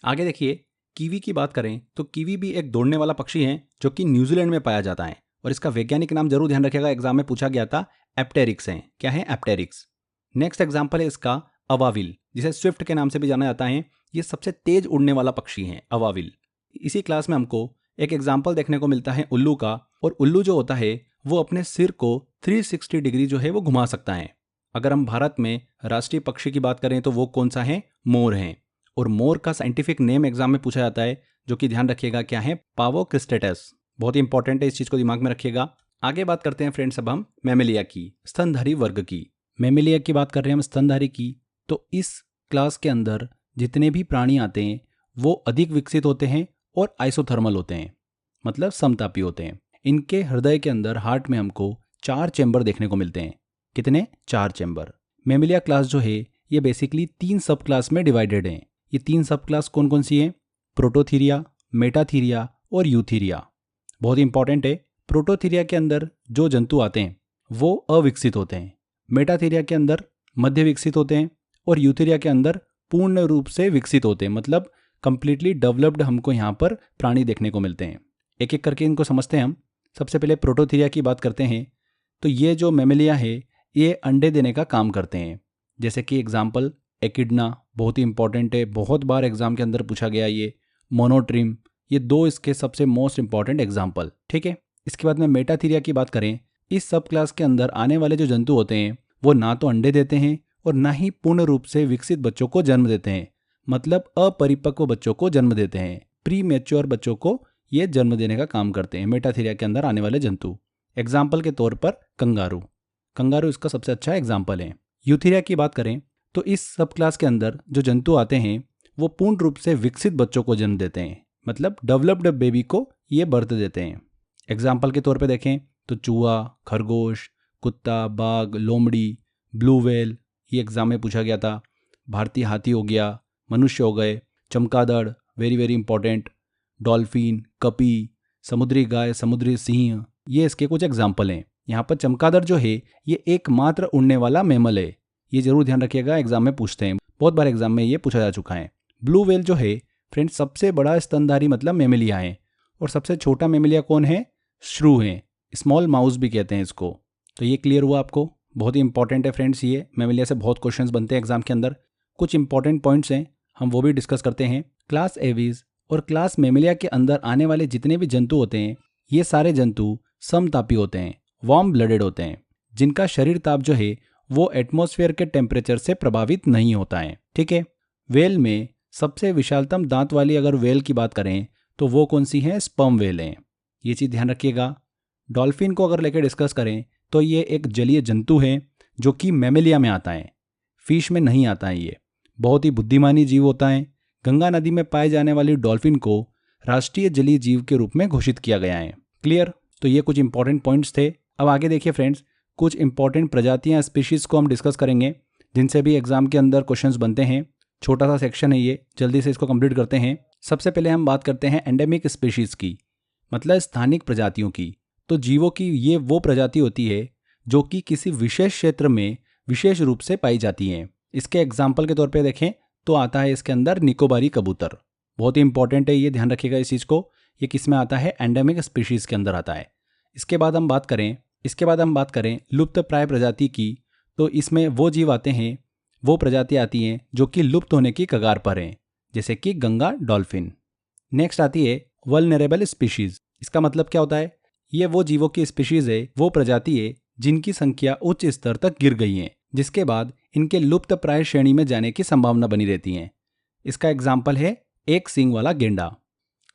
आगे देखिए, कीवी की बात करें तो कीवी भी एक दौड़ने वाला पक्षी है जो कि न्यूजीलैंड में पाया जाता है। और इसका वैज्ञानिक नाम जरूर ध्यान रखिएगा, एग्जाम में पूछा गया था। एप्टेरिक्स है। क्या है? एप्टेरिक्स। नेक्स्ट एग्जाम्पल है इसका अवाविल, जिसे स्विफ्ट के नाम से भी जाना जाता है। ये सबसे तेज उड़ने वाला पक्षी है अवाविल। इसी क्लास में हमको एक एग्जाम्पल देखने को मिलता है उल्लू का। और उल्लू जो होता है वो अपने सिर को 360 डिग्री जो है वो घुमा सकता है। अगर हम भारत में राष्ट्रीय पक्षी की बात करें तो वो कौन सा है? मोर है। और मोर का साइंटिफिक नेम एग्जाम में पूछा जाता है, जो कि ध्यान रखिएगा क्या है? पावो क्रिस्टेटस। बहुत इंपॉर्टेंट है, इस चीज को दिमाग में रखिएगा। आगे बात करते हैं फ्रेंड्स अब हम मैमेलिया की, स्तनधारी वर्ग की। मैमेलिया की बात कर रहे हैं हम, स्तनधारी की। तो इस क्लास के अंदर जितने भी प्राणी आते हैं वो अधिक विकसित होते हैं और आइसोथर्मल होते हैं, मतलब समतापी होते हैं। इनके हृदय के अंदर, हार्ट में, हमको 4 चैम्बर देखने को मिलते हैं। कितने? 4 चैम्बर। मैमेलिया क्लास जो है ये बेसिकली 3 सब क्लास में डिवाइडेड हैं। ये 3 सब क्लास कौन कौन सी हैं? प्रोटोथीरिया, मेटाथीरिया और यूथीरिया। बहुत इंपॉर्टेंट है। प्रोटोथीरिया के अंदर जो जंतु आते हैं वो अविकसित होते हैं। मेटाथीरिया के अंदर मध्य विकसित होते हैं। और यूथीरिया के अंदर पूर्ण रूप से विकसित होते हैं, मतलब कंप्लीटली डेवलप्ड हमको यहाँ पर प्राणी देखने को मिलते हैं। एक एक करके इनको समझते हैं हम। सबसे पहले प्रोटोथीरिया की बात करते हैं। तो ये जो मैमेलिया है ये अंडे देने का काम करते हैं। जैसे कि एग्जाम्पल एकिडना, बहुत ही इंपॉर्टेंट है, बहुत बार एग्जाम के अंदर पूछा गया ये। मोनोट्रिम, ये 2 इसके सबसे मोस्ट इंपॉर्टेंट एग्जाम्पल। ठीक है। इसके बाद में मेटाथीरिया की बात करें, इस सब क्लास के अंदर आने वाले जो जंतु होते हैं वो ना तो अंडे देते हैं और ना ही पूर्ण रूप से विकसित बच्चों को जन्म देते हैं, मतलब अपरिपक्व बच्चों को जन्म देते हैं। प्री मैच्योर बच्चों को ये जन्म देने का काम करते हैं मेटाथीरिया के अंदर आने वाले जंतु। एग्जाम्पल के तौर पर कंगारू, कंगारू इसका सबसे अच्छा एग्जाम्पल है। यूथीरिया की बात करें तो इस सब क्लास के अंदर जो जंतु आते हैं वो पूर्ण रूप से विकसित बच्चों को जन्म देते हैं, मतलब डेवलप्ड बेबी को ये बर्थ देते हैं। एग्जाम्पल के तौर पे देखें तो चूहा, खरगोश, कुत्ता, बाघ, लोमड़ी, ब्लू व्हेल, ये एग्जाम में पूछा गया था। भारतीय हाथी हो गया, मनुष्य हो गए, चमगादड़, वेरी वेरी इंपॉर्टेंट, डॉल्फिन, कपी, समुद्री गाय, समुद्री सिंह, ये इसके कुछ एग्जाम्पल हैं। यहाँ पर चमगादड़ जो है ये एकमात्र उड़ने वाला मैमल है। ये जरूर ध्यान रखिएगा, एग्जाम में पूछते हैं, बहुत बार एग्जाम में ये पूछा जा चुका है। ब्लू व्हेल जो है फ्रेंड्स सबसे बड़ा स्तनधारी मतलब मैमेलिया है। और सबसे छोटा मैमेलिया कौन है? श्रू है, स्मॉल माउस भी कहते हैं इसको। तो ये क्लियर हुआ आपको? बहुत ही इंपॉर्टेंट है फ्रेंड्स, ये मैमेलिया से बहुत क्वेश्चंस बनते हैं एग्जाम के अंदर। कुछ इंपॉर्टेंट पॉइंट्स हैं, हम वो भी डिस्कस करते हैं। क्लास एविस और क्लास मैमेलिया के अंदर आने वाले जितने भी जंतु होते हैं ये सारे जंतु समतापी होते हैं, वार्म ब्लडेड होते हैं, जिनका शरीर ताप जो है वो एटमॉस्फेयर के टेम्परेचर से प्रभावित नहीं होता है। ठीक है। व्हेल में सबसे विशालतम दांत वाली अगर व्हेल की बात करें तो वो कौन सी है? स्पर्म व्हेल है। ये चीज़ ध्यान रखिएगा। डॉल्फिन को अगर लेकर डिस्कस करें तो ये एक जलीय जंतु है जो कि मैमेलिया में आता है, फिश में नहीं आता है। ये बहुत ही बुद्धिमानी जीव होता है। गंगा नदी में पाए जाने वाली डॉल्फिन को राष्ट्रीय जलीय जीव के रूप में घोषित किया गया है। क्लियर? तो ये कुछ इंपॉर्टेंट पॉइंट्स थे। अब आगे देखिए फ्रेंड्स, कुछ इंपॉर्टेंट प्रजातियां, स्पीशीज़ को हम डिस्कस करेंगे जिनसे भी एग्जाम के अंदर क्वेश्चंस बनते हैं। छोटा सा सेक्शन है ये, जल्दी से इसको कंप्लीट करते हैं। सबसे पहले हम बात करते हैं एंडेमिक स्पीशीज़ की, मतलब स्थानिक प्रजातियों की। तो जीवों की ये वो प्रजाति होती है जो कि किसी विशेष क्षेत्र में विशेष रूप से पाई जाती हैं। इसके एग्जाम्पल के तौर पे देखें तो आता है इसके अंदर निकोबारी कबूतर। बहुत ही इंपॉर्टेंट है, ये ध्यान रखिएगा इस चीज़ को। ये किस में आता है? एंडेमिक स्पीशीज़ के अंदर आता है। इसके बाद हम बात करें लुप्त प्राय प्रजाति की, तो इसमें वो जीव आते हैं, वो प्रजाति आती हैं जो कि लुप्त होने की कगार पर हैं, जैसे कि गंगा डॉल्फिन। नेक्स्ट आती है वल्नरेबल स्पीशीज़। इसका मतलब क्या होता है? ये वो जीवों की स्पीशीज है, वो प्रजाति है जिनकी संख्या उच्च स्तर तक गिर गई है, जिसके बाद इनके लुप्त प्राय श्रेणी में जाने की संभावना बनी रहती है। इसका एग्जाम्पल है एक सींग वाला गेंडा,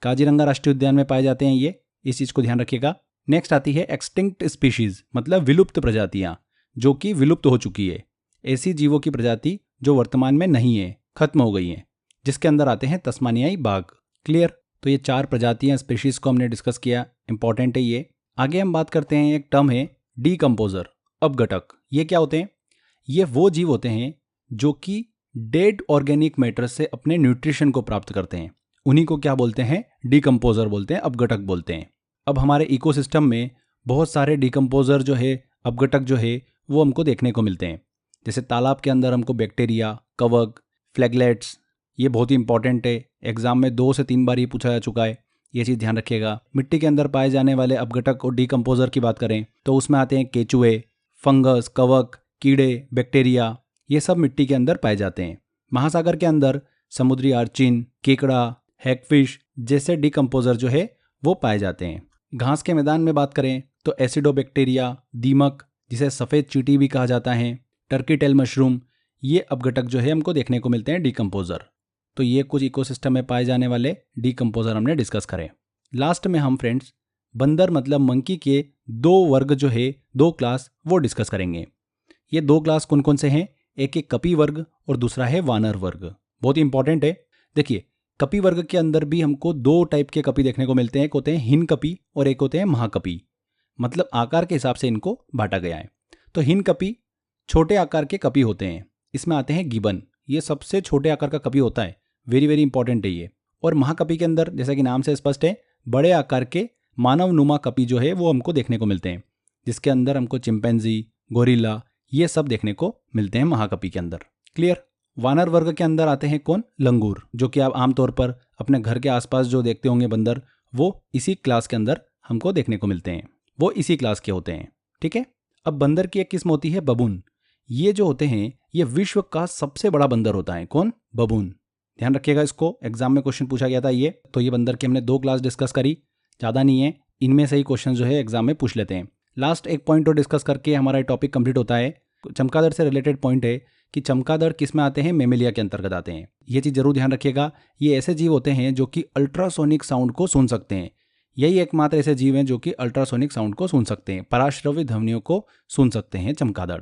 काजीरंगा राष्ट्रीय उद्यान में पाए जाते हैं ये, इस चीज को ध्यान रखिएगा। नेक्स्ट आती है एक्सटिंक्ट स्पीशीज, मतलब विलुप्त प्रजातियां जो कि विलुप्त हो चुकी है, ऐसी जीवों की प्रजाति जो वर्तमान में नहीं है, खत्म हो गई है, जिसके अंदर आते हैं तस्मानियाई बाघ। क्लियर? तो ये 4 प्रजातियां, स्पीशीज को हमने डिस्कस किया, इंपॉर्टेंट है ये। आगे हम बात करते हैं, एक टर्म है डीकम्पोजर, अपघटक। ये क्या होते हैं? ये वो जीव होते हैं जो कि डेड ऑर्गेनिक मैटर से अपने न्यूट्रिशन को प्राप्त करते हैं, उन्हीं को क्या बोलते हैं? डीकम्पोजर बोलते हैं, अपघटक बोलते हैं। अब हमारे इकोसिस्टम में बहुत सारे डीकम्पोजर जो है, अपघटक जो है, वो हमको देखने को मिलते हैं। जैसे तालाब के अंदर हमको बैक्टीरिया, कवक, फ्लैगलेट्स, ये बहुत ही इंपॉर्टेंट है, एग्जाम में 2 से 3 बार ये पूछा जा चुका है, ये चीज़ ध्यान रखिएगा। मिट्टी के अंदर पाए जाने वाले अपघटक और डीकम्पोजर की बात करें तो उसमें आते हैं केचुए, फंगस, कवक, कीड़े, बैक्टीरिया, ये सब मिट्टी के अंदर पाए जाते हैं। महासागर के अंदर समुद्री आर्चिन, केकड़ा, हैगफिश जैसे डीकम्पोजर जो है वो पाए जाते हैं। घास के मैदान में बात करें तो एसिडोबैक्टीरिया, दीमक जिसे सफ़ेद चींटी भी कहा जाता है, टर्की टेल मशरूम, ये अपघटक जो है हमको देखने को मिलते हैं, डीकम्पोजर। तो ये कुछ इकोसिस्टम में पाए जाने वाले डीकम्पोजर हमने डिस्कस करें। लास्ट में हम फ्रेंड्स बंदर मतलब मंकी के 2 वर्ग जो है, 2 क्लास, वो डिस्कस करेंगे। ये 2 क्लास कौन कौन से हैं? एक एक कपी वर्ग और दूसरा है वानर वर्ग। बहुत ही इंपॉर्टेंट है। देखिए, कपी वर्ग के अंदर भी हमको 2 टाइप के कपी देखने को मिलते हैं, एक होते हैं हिन कपी और एक होते हैं महाकपी, मतलब आकार के हिसाब से इनको बांटा गया है। तो हिन कपी छोटे आकार के कपी होते हैं, इसमें आते हैं गिबन, ये सबसे छोटे आकार का कपी होता है, वेरी वेरी इंपॉर्टेंट है ये। और महाकपी के अंदर जैसा कि नाम से स्पष्ट है, बड़े आकार के मानव नुमा कपी जो है वो हमको देखने को मिलते हैं, जिसके अंदर हमको चिंपैंजी, गोरिल्ला, ये सब देखने को मिलते हैं महाकपी के अंदर। क्लियर? वानर वर्ग के अंदर आते हैं कौन? लंगूर, जो कि आप आमतौर पर अपने घर के आसपास जो देखते होंगे बंदर, वो इसी क्लास के अंदर हमको देखने को मिलते हैं, वो इसी क्लास के होते हैं। ठीक है? अब बंदर की एक किस्म होती है बबून। ये जो होते हैं ये विश्व का सबसे बड़ा बंदर होता है। कौन? बबून। ध्यान रखिएगा, इसको एग्जाम में क्वेश्चन पूछा गया था ये। तो ये बंदर की हमने 2 क्लास डिस्कस करी, ज़्यादा नहीं है, इनमें से ही क्वेश्चन जो है एग्जाम में पूछ लेते हैं। लास्ट एक पॉइंट और डिस्कस करके हमारा टॉपिक कंप्लीट होता है। चमगादड़ से रिलेटेड पॉइंट है कि चमगादड़ किस में आते हैं? मेमेलिया के अंतर्गत आते हैं। ये चीज़ जरूर ध्यान रखिएगा। ये ऐसे जीव होते हैं जो कि अल्ट्रासोनिक साउंड को सुन सकते हैं, यही एकमात्र ऐसे जीव हैं जो कि अल्ट्रासोनिक साउंड को सुन सकते हैं, पराश्रव्य ध्वनियों को सुन सकते हैं चमगादड़।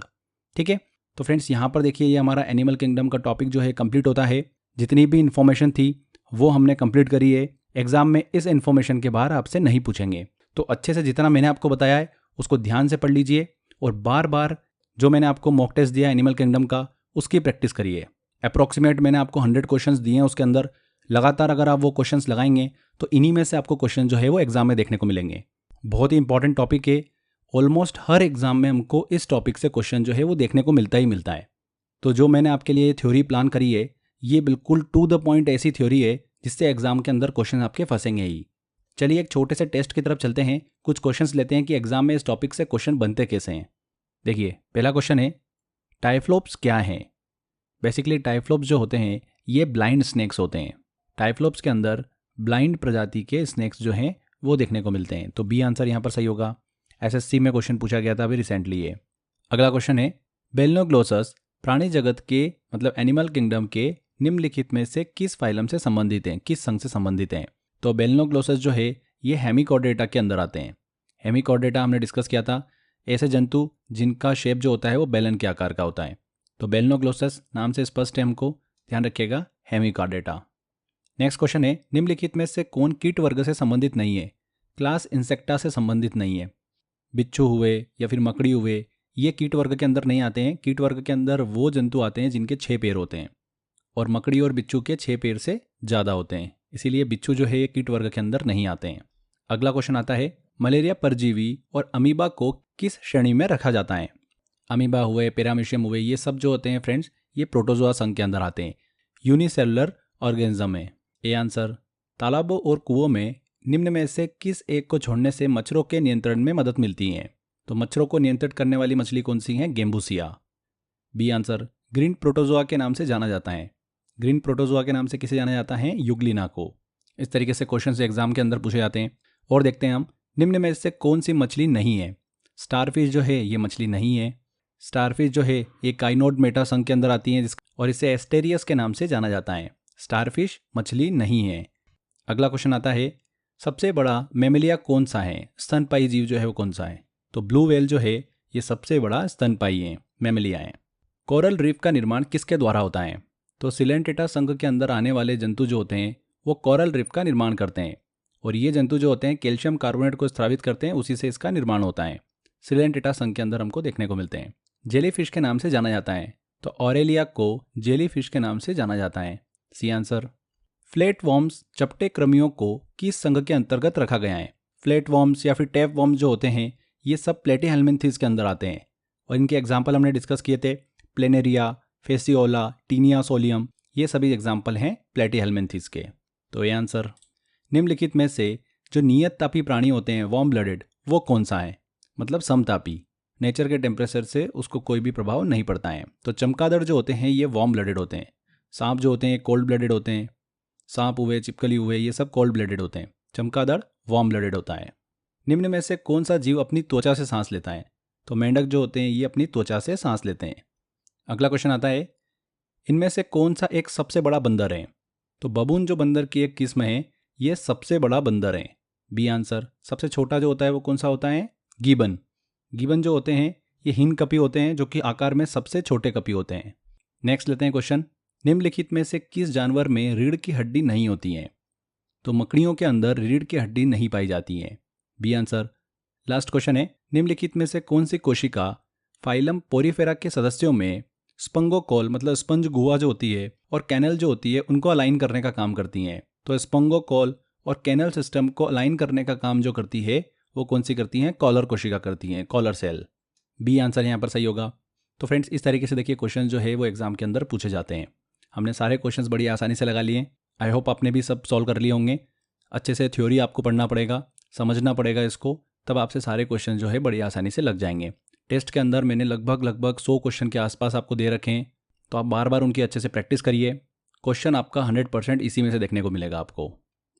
ठीक है? तो फ्रेंड्स, यहाँ पर देखिए, ये हमारा एनिमल किंगडम का टॉपिक जो है कंप्लीट होता है। जितनी भी इन्फॉर्मेशन थी वो हमने कंप्लीट करी है। एग्जाम में इस इन्फॉर्मेशन के बाहर आपसे नहीं पूछेंगे, तो अच्छे से जितना मैंने आपको बताया है उसको ध्यान से पढ़ लीजिए और बार बार जो मैंने आपको मॉक टेस्ट दिया एनिमल किंगडम का, उसकी प्रैक्टिस करिए। अप्रॉक्सीमेट मैंने आपको 100 क्वेश्चंस दिए हैं, उसके अंदर लगातार अगर आप वो क्वेश्चंस लगाएंगे तो इन्हीं में से आपको क्वेश्चन जो है वो एग्जाम में देखने को मिलेंगे। बहुत ही इंपॉर्टेंट टॉपिक है, ऑलमोस्ट हर एग्जाम में हमको इस टॉपिक से क्वेश्चन जो है वो देखने को मिलता ही मिलता है। तो जो मैंने आपके लिए थ्योरी प्लान करी है, ये बिल्कुल टू द पॉइंट ऐसी थ्योरी है जिससे एग्जाम के अंदर क्वेश्चन आपके फंसेंगे ही। चलिए एक छोटे से टेस्ट की तरफ चलते हैं, कुछ क्वेश्चंस लेते हैं कि एग्जाम में इस टॉपिक से क्वेश्चन बनते कैसे हैं। देखिए, पहला क्वेश्चन है, टाइफ्लोप्स क्या हैं? बेसिकली टाइफ्लोप्स जो होते हैं ये ब्लाइंड स्नेक्स होते हैं। टाइफ्लोप्स के अंदर ब्लाइंड प्रजाति के स्नेक्स जो हैं वो देखने को मिलते हैं। तो बी आंसर यहाँ पर सही होगा। एसएससी में क्वेश्चन पूछा गया था अभी रिसेंटली ये। अगला क्वेश्चन है, बेलनोग्लोसस प्राणी जगत के मतलब एनिमल किंगडम के निम्नलिखित में से किस फाइलम से संबंधित हैं, किस संघ से संबंधित हैं? तो बेलनोग्लोसस जो है ये हेमिकॉर्डेटा के अंदर आते हैं। हेमिकॉर्डेटा हमने डिस्कस किया था, ऐसे जंतु जिनका शेप जो होता है वो बेलन के आकार का होता है। तो बेलनोग्लोसस नाम से स्पष्ट है, हमको ध्यान रखिएगा, हेमिकॉर्डेटा। नेक्स्ट क्वेश्चन है, निम्नलिखित में से कौन कीट वर्ग से संबंधित नहीं है? क्लास इंसेक्टा से संबंधित नहीं है। बिच्छू हुए या फिर मकड़ी हुए, ये कीट वर्ग के अंदर नहीं आते हैं। कीट वर्ग के अंदर वो जंतु आते हैं जिनके 6 पैर होते हैं, और मकड़ी और बिच्छू के 6 पैर से ज़्यादा होते हैं, इसीलिए बिच्छू जो है ये कीट वर्ग के अंदर नहीं आते हैं। अगला क्वेश्चन आता है, मलेरिया परजीवी और अमीबा को किस श्रेणी में रखा जाता है? अमीबा हुए, पैरामीशियम हुए, ये सब जो होते हैं फ्रेंड्स ये प्रोटोजोआ संघ के अंदर आते हैं, यूनिसेलुलर ऑर्गेनिज्म है। A answer. तालाबों और कुओं में निम्न में से किस एक को छोड़ने से मच्छरों के नियंत्रण में मदद मिलती है? तो मच्छरों को नियंत्रित करने वाली मछली कौन सी है? Gambusia. B answer. Green protozoa के नाम से जाना जाता है। ग्रीन प्रोटोजोआ के नाम से किसे जाना जाता है? युग्लिना को। इस तरीके से क्वेश्चन एग्जाम के अंदर पूछे जाते हैं। और देखते हैं हम निम्न में से कौन सी मछली नहीं है? स्टारफिश जो है ये मछली नहीं है। स्टारफिश जो है ये काइनोड मेटा संघ के अंदर आती है और इसे एस्टेरियस के नाम से जाना जाता है। स्टारफिश मछली नहीं है। अगला क्वेश्चन आता है, सबसे बड़ा मेमेलिया कौन सा है? स्तनपायी जीव जो है वो कौन सा है? तो ब्लू व्हेल जो है ये सबसे बड़ा स्तनपायी है, मेमेलिया है। कोरल रीफ का निर्माण किसके द्वारा होता है? तो सिलेंटेटा संघ के अंदर आने वाले जंतु जो होते हैं वो कोरल रीफ का निर्माण करते हैं और ये जंतु जो होते हैं कैल्शियम कार्बोनेट को स्रावित करते हैं, उसी से इसका निर्माण होता है। सिलेंटेटा संघ के अंदर हमको देखने को मिलते हैं। जेलीफिश के नाम से जाना जाता है, तो ऑरेलिया को जेलीफिश के नाम से जाना जाता है। C answer. फ्लैट वॉर्म्स चपटे कृमियों को किस संघ के अंतर्गत रखा गया है? फ्लैट वॉर्म्स या फिर टैप वॉर्म्स जो होते हैं ये सब प्लेटीहेल्मिन्थीज के अंदर आते हैं और इनके एग्जाम्पल हमने डिस्कस किए थे। प्लेनेरिया, फेसियोला, टीनिया सोलियम, ये सभी एग्जाम्पल हैं प्लेटीहेल्मिन्थीज के। तो ये आंसर। निम्नलिखित में से जो नियत तापी प्राणी होते हैं वार्म ब्लडेड, वो कौन सा है? मतलब समतापी, नेचर के टेम्परेचर से उसको कोई भी प्रभाव नहीं पड़ता है। तो चमगादड़ जो होते हैं ये वार्म ब्लडेड होते हैं। सांप जो होते हैं कोल्ड ब्लडेड होते हैं। सांप हुए, चिपकली हुए, ये सब कोल्ड ब्लडेड होते हैं। चमगादड़ वार्म ब्लडेड होता है। निम्न में से कौन सा जीव अपनी त्वचा से सांस लेता है? तो मेंढक जो होते हैं ये अपनी त्वचा से सांस लेते हैं। अगला क्वेश्चन आता है, इनमें से कौन सा एक सबसे बड़ा बंदर है? तो बबून जो बंदर की एक किस्म है ये सबसे बड़ा बंदर है। B answer. सबसे छोटा जो होता है वो कौन सा होता है? गिबन। गिबन जो होते हैं ये हिंद कपी होते हैं जो कि आकार में सबसे छोटे कपी होते हैं। नेक्स्ट लेते हैं क्वेश्चन, निम्नलिखित में से किस जानवर में रीढ़ की हड्डी नहीं होती है? तो मकड़ियों के अंदर रीढ़ की हड्डी नहीं पाई जाती है। B answer. लास्ट क्वेश्चन है, निम्नलिखित में से कौन सी कोशिका फाइलम पोरीफेरा के सदस्यों में स्पंगोकोल मतलब स्पंज गुहा जो होती है और कैनल जो होती है उनको अलाइन करने का काम करती हैं? तो स्पंगोकोल और कैनल सिस्टम को अलाइन करने का काम जो करती है वो कौन सी करती हैं? कॉलर कोशिका करती हैं, कॉलर सेल। बी आंसर यहाँ पर सही होगा। तो फ्रेंड्स इस तरीके से देखिए क्वेश्चन जो है वो एग्जाम के अंदर पूछे जाते हैं। हमने सारे क्वेश्चंस बड़ी आसानी से लगा लिए। आई होप आपने भी सब सॉल्व कर लिए होंगे। अच्छे से थ्योरी आपको पढ़ना पड़ेगा, समझना पड़ेगा इसको, तब आपसे सारे क्वेश्चन जो है बड़ी आसानी से लग जाएंगे। टेस्ट के अंदर मैंने लगभग 100 क्वेश्चन के आसपास आपको दे रखे हैं, तो आप बार बार उनकी अच्छे से प्रैक्टिस करिए। क्वेश्चन आपका 100% इसी में से देखने को मिलेगा आपको।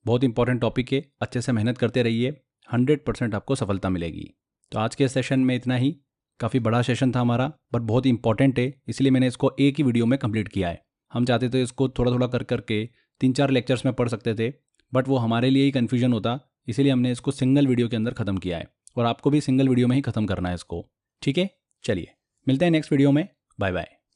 बहुत इंपॉर्टेंट टॉपिक है, अच्छे से मेहनत करते रहिए, 100% आपको सफलता मिलेगी। तो आज के सेशन में इतना ही। काफ़ी बड़ा सेशन था हमारा, बट बहुत इंपॉर्टेंट है, इसलिए मैंने इसको एक ही वीडियो में कंप्लीट किया है। हम चाहते थे इसको थोड़ा थोड़ा कर करके 3-4 लेक्चर्स में पढ़ सकते थे, बट वो हमारे लिए ही कन्फ्यूजन होता, इसीलिए हमने इसको सिंगल वीडियो के अंदर ख़त्म किया है और आपको भी सिंगल वीडियो में ही ख़त्म करना है इसको। ठीक है, चलिए मिलते हैं नेक्स्ट वीडियो में। Bye bye.